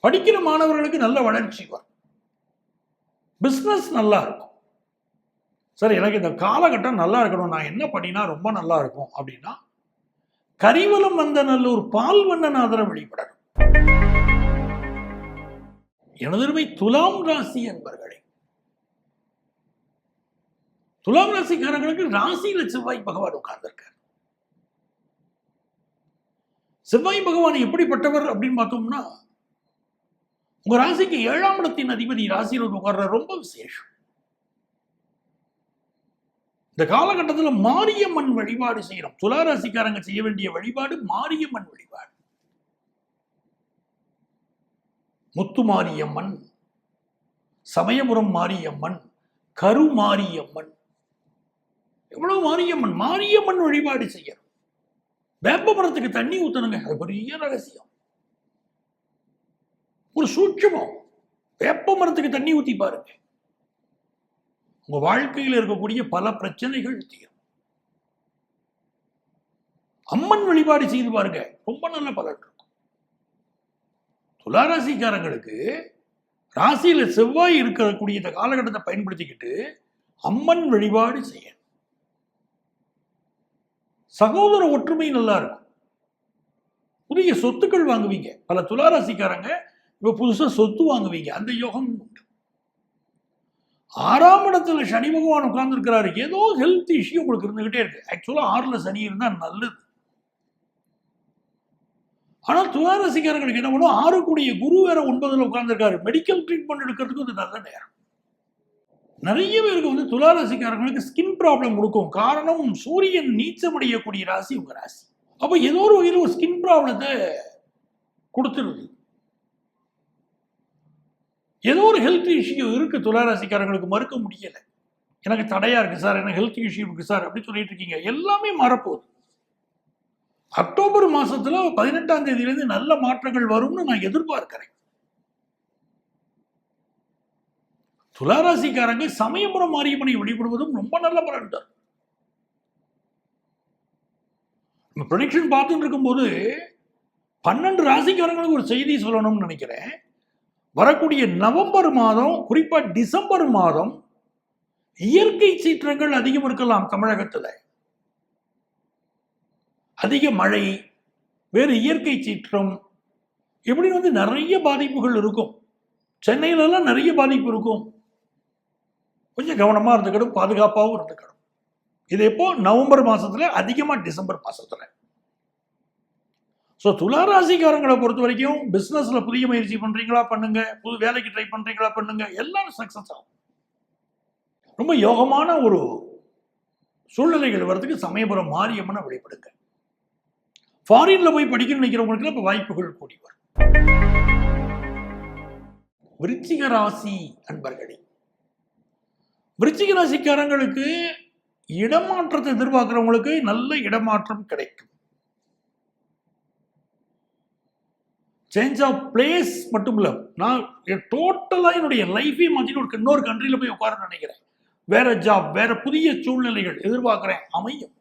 படிக்கிற மாணவர்களுக்கு நல்ல வளர்ச்சி வரும். பிஸ்னஸ் நல்லா இருக்கும். சார் எனக்கு இந்த காலகட்டம் நல்லா இருக்கணும், நான் என்ன பண்ணினா ரொம்ப நல்லா இருக்கும் அப்படின்னா, கரிவலம் வந்த நல்லூர் பால்வண்ணநாதரை வழிபடணும். எனதருமை துலாம் ராசி என்பர்களே, துலாம் ராசிக்காரங்களுக்கு ராசியில செவ்வாய் பகவான் உட்கார்ந்திருக்கார். செவ்வாய் பகவான் எப்படிப்பட்டவர் அப்படின்னு பார்த்தோம்னா, உங்க ராசிக்கு 7ஆம் இடத்தின் அதிபதி ராசியில் உட்கார்ற ரொம்ப விசேஷம். இந்த காலகட்டத்தில் மாரியம்மன் வழிபாடு செய்யணும். துலா ராசிக்காரங்க செய்ய வேண்டிய வழிபாடு மாரியம்மன் வழிபாடு. முத்து மாரியம்மன், சமயபுரம் மாரியம்மன், கரு மாரியம்மன், எவ்வளவு மாரியம்மன். மாரியம்மன் வழிபாடு செய்யணும். வேப்ப மரத்துக்கு தண்ணி ஊத்தணுங்க, அது பெரிய ரகசியம், ஒரு சூட்சமம். வேப்ப மரத்துக்கு தண்ணி ஊத்தி பாருங்க, உங்க வாழ்க்கையில் இருக்கக்கூடிய பல பிரச்சனைகள் தீரும். அம்மன் வழிபாடு செய்து பாருங்க, ரொம்ப நல்ல பலன் இருக்கும். துளாராசிக்காரங்களுக்கு ராசியில செவ்வாய் இருக்கக்கூடிய இந்த காலகட்டத்தை பயன்படுத்திக்கிட்டு அம்மன் வழிபாடு செய்ய. சகோதர ஒற்றுமை நல்லா இருக்கும். புதிய சொத்துக்கள் வாங்குவீங்க. பல துளாராசிக்காரங்க இப்ப புதுசா சொத்து வாங்குவீங்க, அந்த யோகம் உண்டு. 6ஆம் இடத்துல சனி பகவான் உட்கார்ந்து இருக்கிறாரு. ஏதோ ஹெல்த் இஷ்யூ உங்களுக்கு இருந்துகிட்டே இருக்கு. ஆக்சுவலா 6ல சனி இருந்தா நல்லது. ஆனா துளாராசிக்காரங்களுக்கு என்ன பண்ணும், 6 கூடிய குரு வேற 9ல உட்கார்ந்துருக்காரு. மெடிக்கல் ட்ரீட்மெண்ட் எடுக்கிறதுக்கு இது நல்ல நேரம். நிறைய பேருக்கு துளாராசிக்காரங்களுக்கு ஸ்கின் ப்ராப்ளம் கொடுக்கும். காரணம், சூரியன் நீச்சமடையக்கூடிய ராசி உங்க ராசி. அப்ப ஏதோ ஒரு வகையில் ஒரு ஸ்கின் ப்ராப்ளத்தை கொடுத்துருது. ஏதோ ஒரு ஹெல்த் இஷ்யூ இருக்கு துளாராசிக்காரங்களுக்கு, மறுக்க முடியல. எனக்கு தடையா இருக்கு சார், எனக்கு ஹெல்த் இஷ்யூ இருக்கு சார் அப்படின்னு சொல்லிட்டு இருக்கீங்க. எல்லாமே மாறப்போகுது. அக்டோபர் மாசத்துல 18ஆம் தேதியிலிருந்து நல்ல மாற்றங்கள் வரும்னு நான் எதிர்பார்க்கிறேன். துளாராசிக்காரங்க சமயபுரம் மாரியம்மனை வழிபடுவதும் ரொம்ப நல்ல பலன் தரும். நம்ம ப்ரெடிக்ஷன் பார்த்துட்டு இருக்கும்போது 12 ராசிக்காரங்களுக்கு ஒரு செய்தி சொல்லணும்னு நினைக்கிறேன். வரக்கூடிய நவம்பர் மாதம், குறிப்பா டிசம்பர் மாதம் இயற்கை சீற்றங்கள் அதிகம் இருக்கலாம். தமிழகத்துல அதிக மழை, வேறு இயற்கை சீற்றம், இப்படி நிறைய பாதிப்புகள் இருக்கும். சென்னையில எல்லாம் நிறைய பாதிப்பு இருக்கும். கொஞ்சம் கவனமா இருந்துக்கணும், பாதுகாப்பாகவும் இருந்துக்கணும். இது எப்போ, நவம்பர் மாசத்துல, அதிகமா டிசம்பர் மாசத்துல. ஸோ துளாராசிக்காரங்களை பொறுத்த வரைக்கும் பிசினஸ்ல புதிய முயற்சி பண்றீங்களா பண்ணுங்க, புது வேலைக்கு ட்ரை பண்றீங்களா பண்ணுங்க, எல்லாம் சக்சஸ் ஆகும். ரொம்ப யோகமான ஒரு சூழ்நிலைகள் வரதுக்கு சமயபுரம் மாரியம்மனை வழிபடுங்க. ஃபாரின்ல போய் படிக்கணும்னு நினைக்கிறவங்களுக்கு இப்ப வாய்ப்புகள் கூடி வரும். விருச்சிக ராசி அன்பர்களே, விருச்சிக ராசிக்காரங்களுக்கு இடமாற்றத்தை எதிர்பார்க்கிறவங்களுக்கு நல்ல இடமாற்றம் கிடைக்கும். சேஞ்ச் ஆஃப் பிளேஸ் மட்டும் இல்ல, நான் டோட்டலா என்னுடைய லைஃபை மாற்றிட்டு இன்னொரு கண்ட்ரியில போய் உட்கார நினைக்கிறேன். வேற ஜாப், வேற புதிய சூழ்நிலைகள் எதிர்பார்க்கிறேன், அமையும்.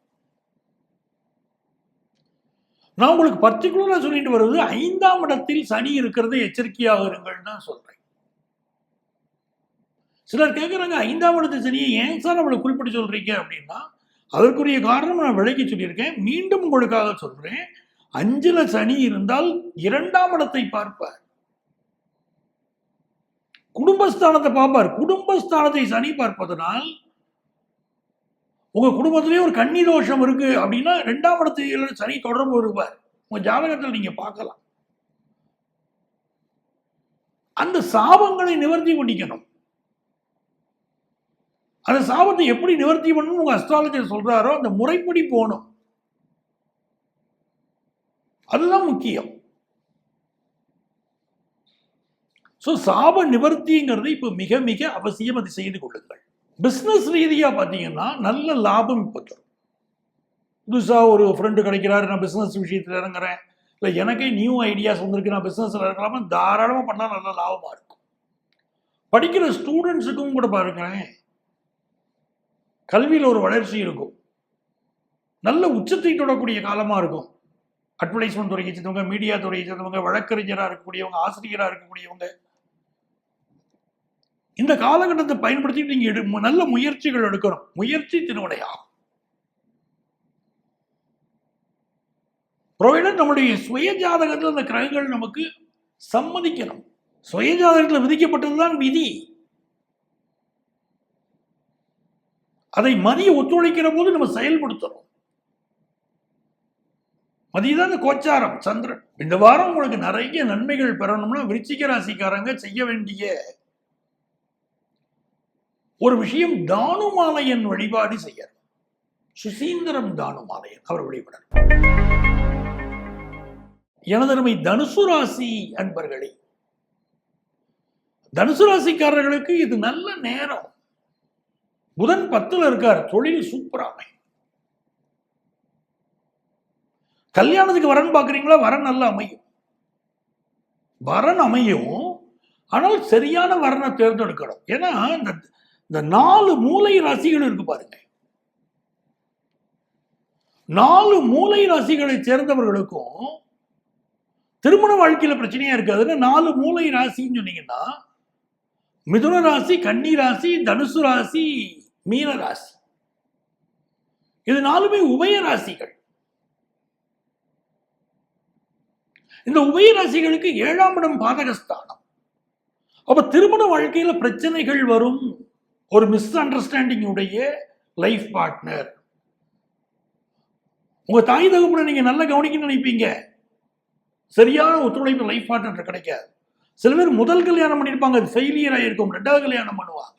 நான் உங்களுக்கு பர்டிகுலரா சொல்லிட்டு வருவது 5ஆம் இடத்தில் சனி இருக்கிறது, எச்சரிக்கையாக இருங்கள் தான் சொல்றேன். சிலர் கேட்குறாங்க, 5ஆம் இடத்து சனியை ஏன் சார் அவளை குறிப்பிட்டு சொல்றீங்க அப்படின்னா, அதற்குரிய காரணம் நான் விளக்கி சொல்லியிருக்கேன். மீண்டும் உங்களுக்காக சொல்றேன். 5ல சனி இருந்தால் 2ஆம் இடத்தை பார்ப்பார், குடும்பஸ்தானத்தை பார்ப்பார். குடும்பஸ்தானத்தை சனி பார்ப்பதனால் உங்க குடும்பத்திலே ஒரு கன்னி தோஷம் இருக்கு அப்படின்னா 2ஆம் இடத்துல சனி தொடர்பு வருவார். உங்க ஜாதகத்தில் நீங்க பார்க்கலாம். அந்த சாபங்களை நிவர்த்தி பண்ணிக்கணும். அந்த சாபத்தை எப்படி நிவர்த்தி பண்ணணும் உங்க அஸ்ட்ராலஜர் சொல்றாரோ அந்த முறைப்படி போகணும். அதுதான் முக்கியம். சாப நிவர்த்திங்கிறது இப்ப மிக மிக அவசியம். அதை செய்து கொள்ளுங்கள். பிசினஸ் ரீதியா பாத்தீங்கன்னா நல்ல லாபம் இப்ப தரும். புதுசா ஒரு ஃப்ரெண்டு கிடைக்கிறாரு, நான் பிசினஸ் விஷயத்துல இறங்குறேன், இல்லை எனக்கே நியூ ஐடியாஸ் வந்திருக்கு, நான் பிசினஸ்ல இருக்கலாமா, தாராளமா பண்ணா நல்ல லாபமா இருக்கும். படிக்கிற ஸ்டூடெண்ட்ஸுக்கும் கூட பாருங்களேன், கல்வியில் ஒரு வளர்ச்சி இருக்கும், நல்ல உச்சத்தை தொடக்கூடிய காலமா இருக்கும். அட்வர்டைஸ்மெண்ட் துறையை சேர்ந்தவங்க, மீடியா துறையை சேர்ந்தவங்க, வழக்கறிஞராக இருக்கக்கூடியவங்க, ஆசிரியராக இருக்கக்கூடியவங்க, இந்த காலகட்டத்தை பயன்படுத்தி நீங்க நல்ல முயற்சிகள் எடுக்கணும். முயற்சி திருவினையாகும். நம்முடைய சுய ஜாதகத்தில் அந்த கிரகங்கள் நமக்கு சம்மதிக்கணும். சுய ஜாதகத்தில் விதிக்கப்பட்டதுதான் விதி. அதை மதிய ஒத்துழைக்கிற போது நம்ம செயல்படுத்தணும். மதியதான் இந்த கோச்சாரம் சந்திரன். இந்த வாரம் உங்களுக்கு நிறைய நன்மைகள் பெறணும்னா விருச்சிக ராசிக்காரங்க செய்ய வேண்டிய ஒரு விஷயம், தானுமாலயன் வழிபாடு செய்யணும். சுசீந்திரம் தானுமாலயன் அவர் வழிபடணும். எனதருமை தனுசு ராசி அன்பர்களே, தனுசு ராசிக்காரர்களுக்கு இது நல்ல நேரம். புதன் 10ல் இருக்கார், தொழில் சூப்பராக. கல்யாணத்துக்கு வரன் பார்க்குறீங்களா, வரன் நல்லா அமையும். வரன் அமையும், ஆனால் சரியான வரனை தேர்ந்தெடுக்கணும். ஏன்னா இந்த 4 மூலை ராசிகள் இருக்கு பாருங்க. 4 மூலை ராசிகளை சேர்ந்தவர்களுக்கும் திருமண வாழ்க்கையில பிரச்சனையா இருக்காதுன்னு 4 மூலை ராசின்னு சொன்னீங்கன்னா மிதுன ராசி, கன்னி ராசி, தனுசு ராசி, மீன ராசி, இது 4மே உபய ராசிகள். இந்த உபய ராசிகளுக்கு 7ஆம் இடம் பாதகஸ்தானம். அப்ப திருமண வாழ்க்கையில பிரச்சனைகள் வரும். ஒரு மிஸ் அண்டர்ஸ்டாண்டிங் உடைய லைஃப் பார்ட்னர், உங்க தாய் தகப்பனை நீங்க நல்லா கவனிக்கணும்னு நினைப்பீங்க, சரியான ஒத்துழைப்பு லைஃப் பார்ட்னர் கிடைக்காது. சில பேர் முதல் கல்யாணம் பண்ணியிருப்பாங்க, அது ஃபெயிலியர் ஆகிருக்கும், 2வது கல்யாணம் பண்ணுவாங்க.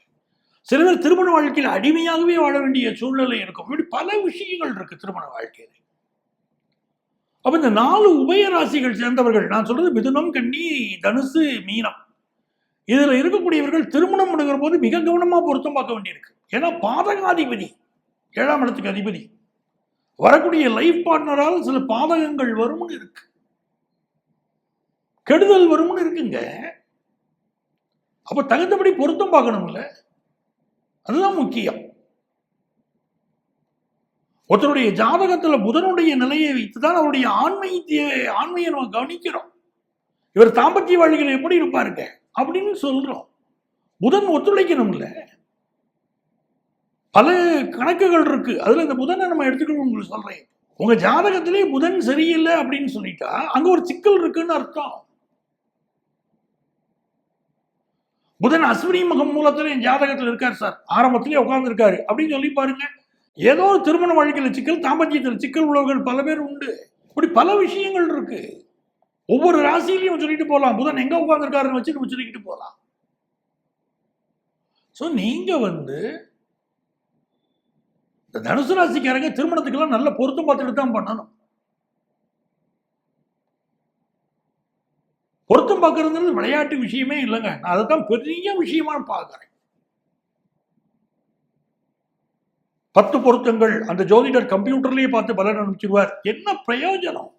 சில பேர் திருமண வாழ்க்கையில் அடிமையாகவே வாழ வேண்டிய சூழ்நிலை இருக்கும். இப்படி பல விஷயங்கள் இருக்கு திருமண வாழ்க்கையில். அப்ப இந்த 4 உபய ராசிகள் சேர்ந்தவர்கள், நான் சொல்றது மிதுனம், கன்னி, தனுசு, மீனம், இதுல இருக்கக்கூடியவர்கள் திருமணம் பண்ணுகிற போது மிக கவனமா பொருத்தம் பார்க்க வேண்டியிருக்கு. ஏன்னா பாதகாதிபதி 7ஆம் இடத்துக்கு அதிபதி, வரக்கூடிய லைஃப் பார்ட்னரால் சில பாதகங்கள் வரும்னு இருக்கு, கெடுதல் வரும்னு இருக்குங்க. அப்ப தகுந்தபடி பொருத்தம் பார்க்கணும்ல, அதுதான் முக்கியம். ஒருத்தருடைய ஜாதகத்துல புதனுடைய நிலையை வைத்துதான் அவருடைய ஆண்மையை நம்ம கவனிக்கிறோம். இவர் தாம்பத்திய வாழ்க்கையில் எப்படி இருப்பாருங்க அப்படின்னு சொல்றோம். புதன் ஒத்துழைக்கணும்ல, பல கணக்குகள் இருக்கு. அதுல இந்த புதனை நம்ம எடுத்துக்கணும். உங்களுக்கு சொல்றேன், உங்க ஜாதகத்திலே புதன் சரியில்லை அப்படின்னு சொல்லிட்டா அங்க ஒரு சிக்கல் இருக்குன்னு அர்த்தம். புதன் அஸ்வினி மகம் மூலத்துல என் ஜாதகத்தில் இருக்காரு சார், ஆரம்பத்திலே உட்கார்ந்து இருக்காரு அப்படின்னு சொல்லி பாருங்க, ஏதோ ஒரு திருமண வாழ்க்கையில சிக்கல், தாம்பத்தியத்தில் சிக்கல் உள்ளவர்கள் பல பேர் உண்டு. இப்படி பல விஷயங்கள் இருக்கு. ஒவ்வொரு ராசியிலையும் சொல்லிட்டு போகலாம், புதன் எங்க உட்கார்ந்துருக்காருன்னு வச்சு நம்ம சொல்லிக்கிட்டு போகலாம். நீங்க இந்த தனுசு ராசிக்காரங்க திருமணத்துக்கெல்லாம் நல்ல பொருத்தம் பார்த்துட்டு தான் பண்ணணும். பொருத்தம் பார்க்கறது விளையாட்டு விஷயமே இல்லைங்க. நான் அதை தான் பெரிய விஷயமா பார்க்கிறேன். 10 பொருத்தங்கள் அந்த ஜோதிடர் கம்ப்யூட்டர்லயே பார்த்து பலன் அனுப்பிச்சிருவார். என்ன பிரயோஜனம்?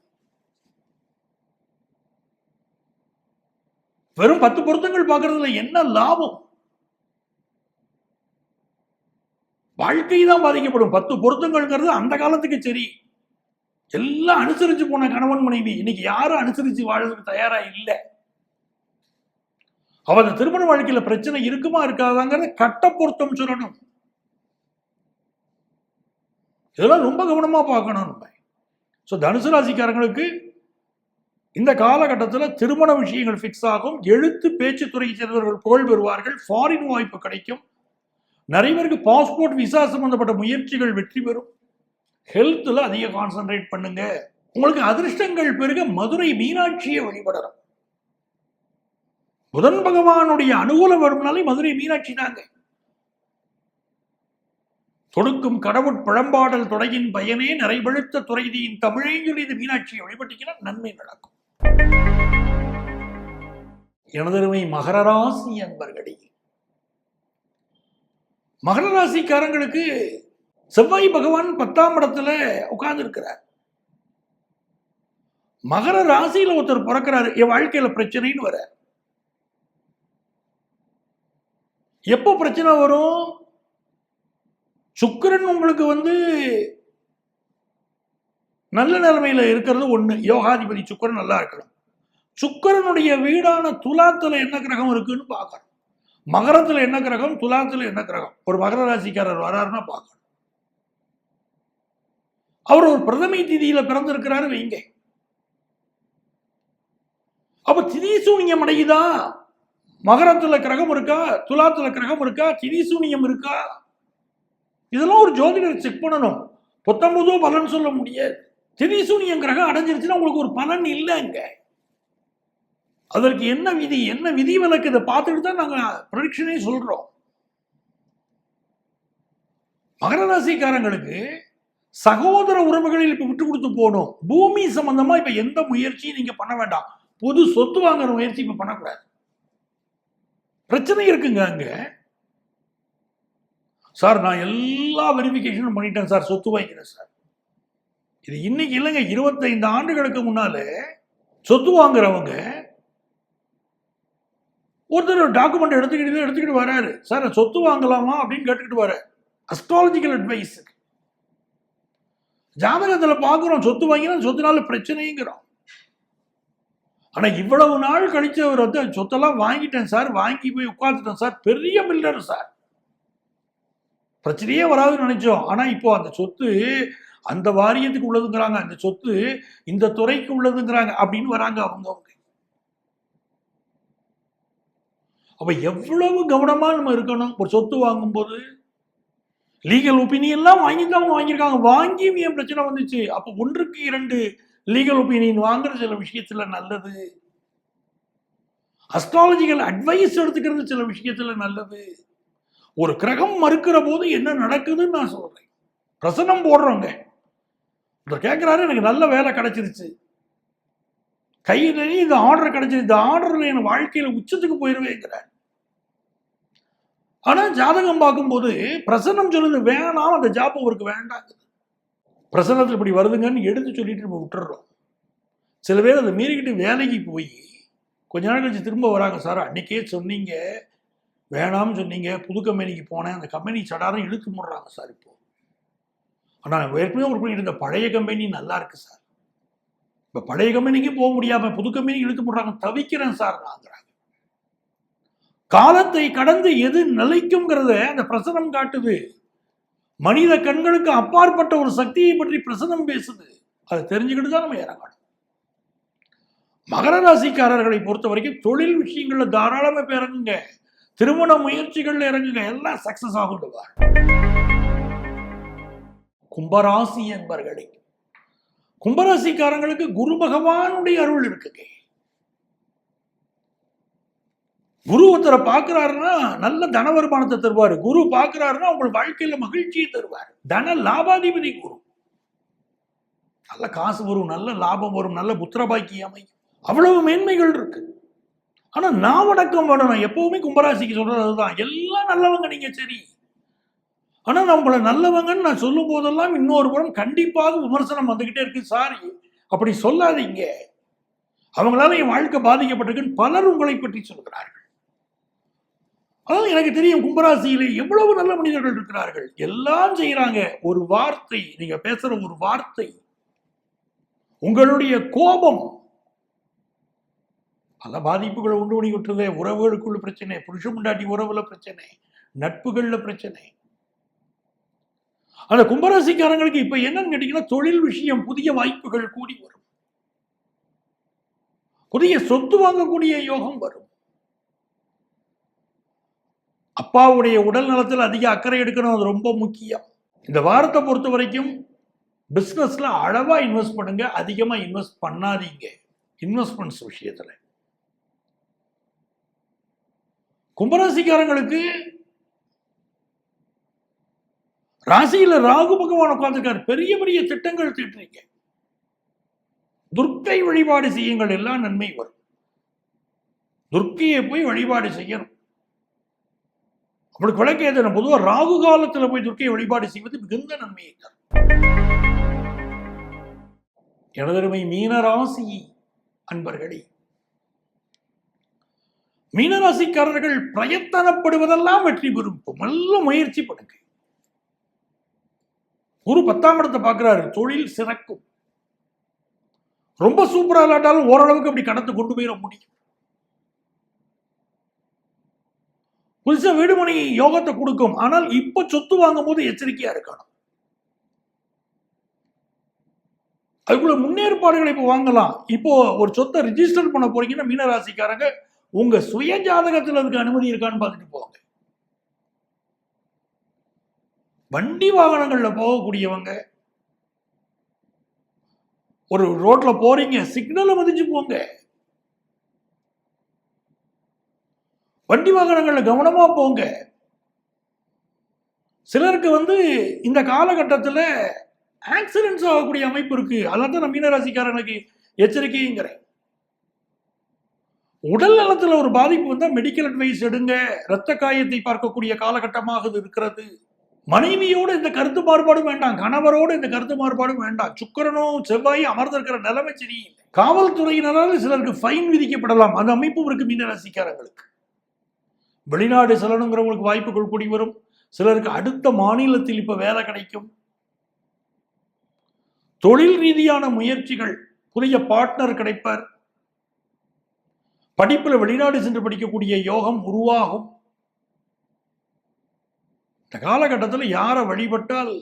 வெறும் 10 பொருத்தங்கள் பார்க்கறதுல என்ன லாபம்? வாழ்க்கை தான் பாதிக்கப்படும். 10 பொருத்தங்கள்ங்கிறது அந்த காலத்துக்கு சரி, எல்லாம் அனுசரிச்சு போன கணவன் மனைவி இன்னைக்கு யாரும் அனுசரிச்சு வாழறதுக்கு தயாரா இல்லை. அவ அந்த திருமண வாழ்க்கையில பிரச்சனை இருக்குமா இருக்காதாங்கிறத கட்ட பொருத்தம் சொல்லணும். இதெல்லாம் ரொம்ப கவனமா பார்க்கணும் நம்ம. ஸோ தனுசு ராசிக்காரங்களுக்கு இந்த காலகட்டத்தில் திருமண விஷயங்கள் ஃபிக்ஸ் ஆகும். எழுத்து பேச்சு துறையை சேர்ந்தவர்கள் புகழ் பெறுவார்கள். ஃபாரின் வாய்ப்பு கிடைக்கும். நிறைய பேருக்கு பாஸ்போர்ட் விசா சம்பந்தப்பட்ட முயற்சிகள் வெற்றி பெறும். ஹெல்த்ல அதிக கான்சென்ட்ரேட் பண்ணுங்க. உங்களுக்கு அதிர்ஷ்டங்கள் பெருக மதுரை மீனாட்சியை வழிபடணும். புதன் பகவானுடைய அனுகூலம் வரும்னாலே மதுரை மீனாட்சி தாங்க. தொடுக்கும் கடவுட் பழம்பாடல் தொடையின் பயனே நிறைவெழுத்த துறைதியின் தமிழேஞ்சொலி இது மீனாட்சியை வழிபட்டீங்கன்னா நன்மை நடக்கும். எனதருமை மகர ராசி அன்பர்களே, மகர ராசிக்காரங்களுக்கு செவ்வாய் பகவான் 10ஆம் இடத்துல உட்கார்ந்து இருக்கிறார். மகர ராசியில ஒருத்தர் பிறக்கிறாரு, என் வாழ்க்கையில பிரச்சனைன்னு வர. எப்போ பிரச்சனை வரும்? சுக்கிரன் உங்களுக்கு நல்ல நிலைமையில இருக்கிறது ஒண்ணு. யோகாதிபதி சுக்கிரன் நல்லா இருக்கணும். சுக்கிரனுடைய வீடான துலாத்துல என்ன கிரகம் இருக்குன்னு பார்க்கணும். மகரத்துல என்ன கிரகம், துலாத்துல என்ன கிரகம். ஒரு மகர ராசிக்காரர் வராருன்னா பார்க்கணும். அவர் ஒரு பிரதமை திதியில பிறந்திருக்கிறாரு வைங்க. அப்ப திதி சூனியம் அடையுதா? மகரத்துல கிரகம் இருக்கா, துலாத்துல கிரகம் இருக்கா, திதி சூனியம் இருக்கா? இதெல்லாம் ஒரு ஜோதிடர் செக் பண்ணணும். 19 பலன் சொல்ல முடியாது. திதி சூனியம் கிரகம் அடைஞ்சிருச்சுன்னா உங்களுக்கு ஒரு பலன் இல்லைங்க. அதற்கு என்ன விதி, என்ன விதி விலக்கு, இதை பார்த்துட்டு தான் நாங்க ப்ரெடிக்ஷனே சொல்றோம். மகர ராசிக்காரங்களுக்கு சகோதர உறவுகளில் இப்ப விட்டு கொடுத்து போகணும். பூமி சம்பந்தமா இப்ப எந்த முயற்சியும் நீங்க பண்ண வேண்டாம். புது சொத்து வாங்குற முயற்சி இப்ப பண்ணக்கூடாது. பிரச்சனை இருக்குங்க அங்க. சார் நான் எல்லா வெரிஃபிகேஷனும் பண்ணிட்டேன் சார், சொத்து வாங்கிக்கிறேன் சார். இது இன்னைக்கு இல்லைங்க, 25 ஆண்டுகளுக்கு முன்னால சொத்து வாங்குறவங்க ஒருத்தர் டாக்குமெண்ட் எடுத்துக்கிட்டு வராரு. சார் சொத்து வாங்கலாமா அப்படின்னு கேட்டுக்கிட்டு வர. Astrological advice. ஜாதகத்துல பாக்குறோம் சொத்து வாங்கினா சொத்துனால பிரச்சனைங்கிறோம். ஆனா இவ்வளவு நாள் கழிச்சு அவர் சொத்தெல்லாம் வாங்கிட்டேன் சார், வாங்கி போய் உட்கார்ந்துட்டேன் சார், பெரிய பில்டர் சார், பிரச்சனையே வராதுன்னு நினைச்சோம். ஆனா இப்போ அந்த சொத்து அந்த வாரியத்துக்கு உள்ளதுங்கிறாங்க, அந்த சொத்து இந்த துறைக்கு உள்ளதுங்கிறாங்க அப்படின்னு வராங்க அவங்க. அப்ப எவ்வளவு கவனமா நம்ம இருக்கணும் ஒரு சொத்து வாங்கும் போது. லீகல் ஒப்பீனியன்லாம் வாங்கிதான் அவங்க வாங்கியிருக்காங்க. வாங்கியும் ஏன் பிரச்சனை வந்துச்சு? அப்ப 1க்கு 2 லீகல் ஒப்பீனியன் வாங்குற சில விஷயத்துல நல்லது. அஸ்ட்ராலஜிக்கல் அட்வைஸ் எடுத்துக்கிறது சில விஷயத்துல நல்லது. ஒரு கிரகம் மறுக்கிற போது என்ன நடக்குதுன்னு நான் சொல்றேன். பிரசனம் போடுறோங்க. கேட்கிறாரு, எனக்கு நல்ல வேலை கிடைச்சிருச்சு, கையில இந்த ஆர்டர் கிடைச்சிருச்சு, இந்த ஆர்டர்ல என் வாழ்க்கையில உச்சத்துக்கு போயிருவேங்கிறார். ஆனா ஜாதகம் பார்க்கும்போது பிரசன்னம் சொல்லுது வேணாம், அந்த ஜாப் அவருக்கு வேண்டாம். பிரசன்னத்தில் இப்படி வருதுங்கன்னு எடுத்து சொல்லிட்டு நம்ம விட்டுறோம். சில பேர் அதை மீறிக்கிட்டு வேலைக்கு போய் கொஞ்ச நாள் கழிச்சு திரும்ப வராங்க. சார் அன்னைக்கே சொன்னீங்க, வேணாம்னு சொன்னீங்க, புது கம்பெனிக்கு போனேன், அந்த கம்பெனி சடாரம் இழுத்து முடுறாங்க சார். இப்போ ஆனால் ஏற்கனவே ஒரு பண்ணிட்டு இருந்த பழைய கம்பெனி நல்லா இருக்கு சார், இப்போ பழைய கம்பெனிக்கு போக முடியாம புது கம்பெனி இழுத்து முடுறாங்க, தவிக்கிறேன் சார் நாங்கிறாங்க. காலத்தை கடந்து எது நிலைக்கும்ங்கிறத அந்த பிரசனம் காட்டுது. மனித கண்களுக்கு அப்பாற்பட்ட ஒரு சக்தியை பற்றி பிரசனம் பேசுது. அதை தெரிஞ்சுக்கிட்டு தான் நம்ம இறங்கணும். மகர ராசிக்காரர்களை பொறுத்த வரைக்கும் தொழில் விஷயங்கள்ல தாராளமா இறங்குங்க, திருமண முயற்சிகள்ல இறங்குங்க, எல்லாம் சக்சஸ் ஆகிடுவார். கும்பராசி என்பர்களே, கும்பராசிக்காரங்களுக்கு குரு பகவானுடைய அருள் இருக்குங்க. குரு ஒருத்தரை பார்க்கிறாருன்னா நல்ல தன வருமானத்தை தருவாரு. குரு பார்க்கிறாருன்னா உங்கள் வாழ்க்கையில மகிழ்ச்சியை தருவார். தன லாபாதிபதி குரு. நல்ல காசு வரும், நல்ல லாபம் வரும், நல்ல புத்திரபாக்கி அமையும், அவ்வளவு மேன்மைகள் இருக்கு. ஆனா நாவடக்கம் வேணும். எப்பவுமே கும்பராசிக்கு சொல்றது அதுதான், எல்லாம் நல்லவங்க நீங்க சரி, ஆனா நம்மள நல்லவங்கன்னு நான் சொல்லும் போதெல்லாம் இன்னொரு புறம் கண்டிப்பாக விமர்சனம் வந்துகிட்டே இருக்கு. சாரி அப்படி சொல்லாதீங்க, அவங்களால என் வாழ்க்கை பாதிக்கப்பட்டிருக்குன்னு பலர் உங்களை பற்றி சொல்கிறார்கள். அதாவது எனக்கு தெரியும் கும்பராசியிலே எவ்வளவு நல்ல மனிதர்கள் இருக்கிறார்கள், எல்லாம் செய்யறாங்க. ஒரு வார்த்தை, நீங்க பேசுற ஒரு வார்த்தை, உங்களுடைய கோபம் பல பாதிப்புகளை உண்டு பண்ணி விட்டுருதே. உறவுகளுக்குள்ள பிரச்சனை, புருஷ முண்டாட்டி உறவுல பிரச்சனை, நட்புகள்ல பிரச்சனை. அந்த கும்பராசிக்காரங்களுக்கு இப்ப என்னன்னு கேட்டீங்கன்னா, தொழில் விஷயம் புதிய வாய்ப்புகள் கூடி வரும். புதிய சொத்து வாங்கக்கூடிய யோகம் வரும். அப்பாவுடைய உடல் நலத்தில் அதிக அக்கறை எடுக்கணும், அது ரொம்ப முக்கியம். இந்த வாரத்தை பொறுத்த வரைக்கும் பிசினஸ்ல அளவா இன்வெஸ்ட் பண்ணுங்க, அதிகமா இன்வெஸ்ட் பண்ணாதீங்க. இன்வெஸ்ட்மெண்ட்ஸ் விஷயத்துல கும்பராசிக்காரங்களுக்கு ராசியில ராகு பகவான் உட்கார்ந்துருக்காரு. பெரிய பெரிய திட்டங்கள் தீட்டுறீங்க. துர்க்கை வழிபாடு செய்யுங்கள், எல்லாம் நன்மை வரும். துர்க்கையை போய் வழிபாடு செய்யணும். அப்படி விளக்கேதன பொதுவாக ராகு காலத்தில் போய் துர்க்கையை வழிபாடு செய்வது மிகுந்த நன்மையை தரும். எனதருமை மீனராசி அன்பர்களே, மீனராசிக்காரர்கள் பிரயத்தனப்படுவதெல்லாம் வெற்றி பெறும். நல்ல முயற்சி பண்ணுங்க. குரு 10ஆம் இடத்தை பார்க்கிறாரு, தொழில் சிறக்கும். ரொம்ப சூப்பரா இல்லாட்டாலும் ஓரளவுக்கு அப்படி கடந்து கொண்டு போயிட முடியும். புதுசா வீடுமனை யோகத்தை கொடுக்கும். ஆனால் இப்ப சொத்து வாங்கும் போது எச்சரிக்கையா இருக்கணும். அதுக்குள்ள முன்னேற்பாடுகளை இப்போ வாங்கலாம். இப்போ ஒரு சொத்தை ரிஜிஸ்டர் பண்ண போறீங்கன்னா மீனராசிக்காரங்க உங்க சுய ஜாதகத்தில் அதுக்கு அனுமதி இருக்கான்னு பார்த்துட்டு போங்க. வண்டி வாகனங்கள்ல போகக்கூடியவங்க ஒரு ரோட்ல போறீங்க, சிக்னலை மதிச்சு போங்க. வண்டி வாகனங்கள்ல கவனமா போங்க. சிலருக்கு இந்த காலகட்டத்தில் ஆக்சிடென்ட்ஸ் ஆகக்கூடிய அமைப்பு இருக்கு. அதான் நான் மீனராசிக்காரனுக்கு எச்சரிக்கைங்கிறேன். உடல் நலத்தில் ஒரு பாதிப்பு வந்தா மெடிக்கல் அட்வைஸ் எடுங்க. இரத்த காயத்தை பார்க்கக்கூடிய காலகட்டமாக இது இருக்கிறது. மனைவியோடு இந்த கருத்து மாறுபாடும் வேண்டாம், கணவரோடு இந்த கருத்து மாறுபாடும் வேண்டாம். சுக்கிரனும் செவ்வாயும் அமர்ந்திருக்கிற நிலைமை சரியில்லை. காவல்துறையினரால் சிலருக்கு ஃபைன் விதிக்கப்படலாம். அந்த அமைப்பும் இருக்கு மீனராசிக்காரங்களுக்கு. வெளிநாடு செல்லணுங்கிறவங்களுக்கு வாய்ப்புகள் கூடி வரும். சிலருக்கு அடுத்த மாநிலத்தில் இப்ப வேலை கிடைக்கும். தொழில் ரீதியான முயற்சிகள், புதிய பார்ட்னர் கிடைப்பார். படிப்புல வெளிநாடு சென்று படிக்கக்கூடிய யோகம் உருவாகும். இந்த காலகட்டத்தில் யாரை வழிபட்டால்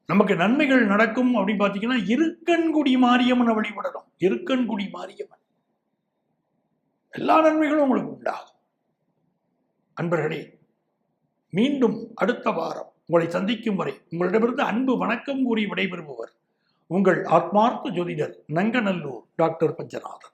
நமக்கு நன்மைகள் நடக்கும் அப்படின்னு பார்த்தீங்கன்னா, இருக்கன்குடி மாரியம்மனை வழிபடணும். இருக்கன்குடி மாரியம்மன் எல்லா நன்மைகளும் உங்களுக்கு உண்டாகும். அன்பர்களே, மீண்டும் அடுத்த வாரம் உங்களை சந்திக்கும் வரை உங்களிடமிருந்து அன்பு வணக்கம் கூறி விடைபெறுபவர் உங்கள் ஆத்மார்த்த ஜோதிடர் நங்கநல்லூர் டாக்டர் பஞ்சநாதன்.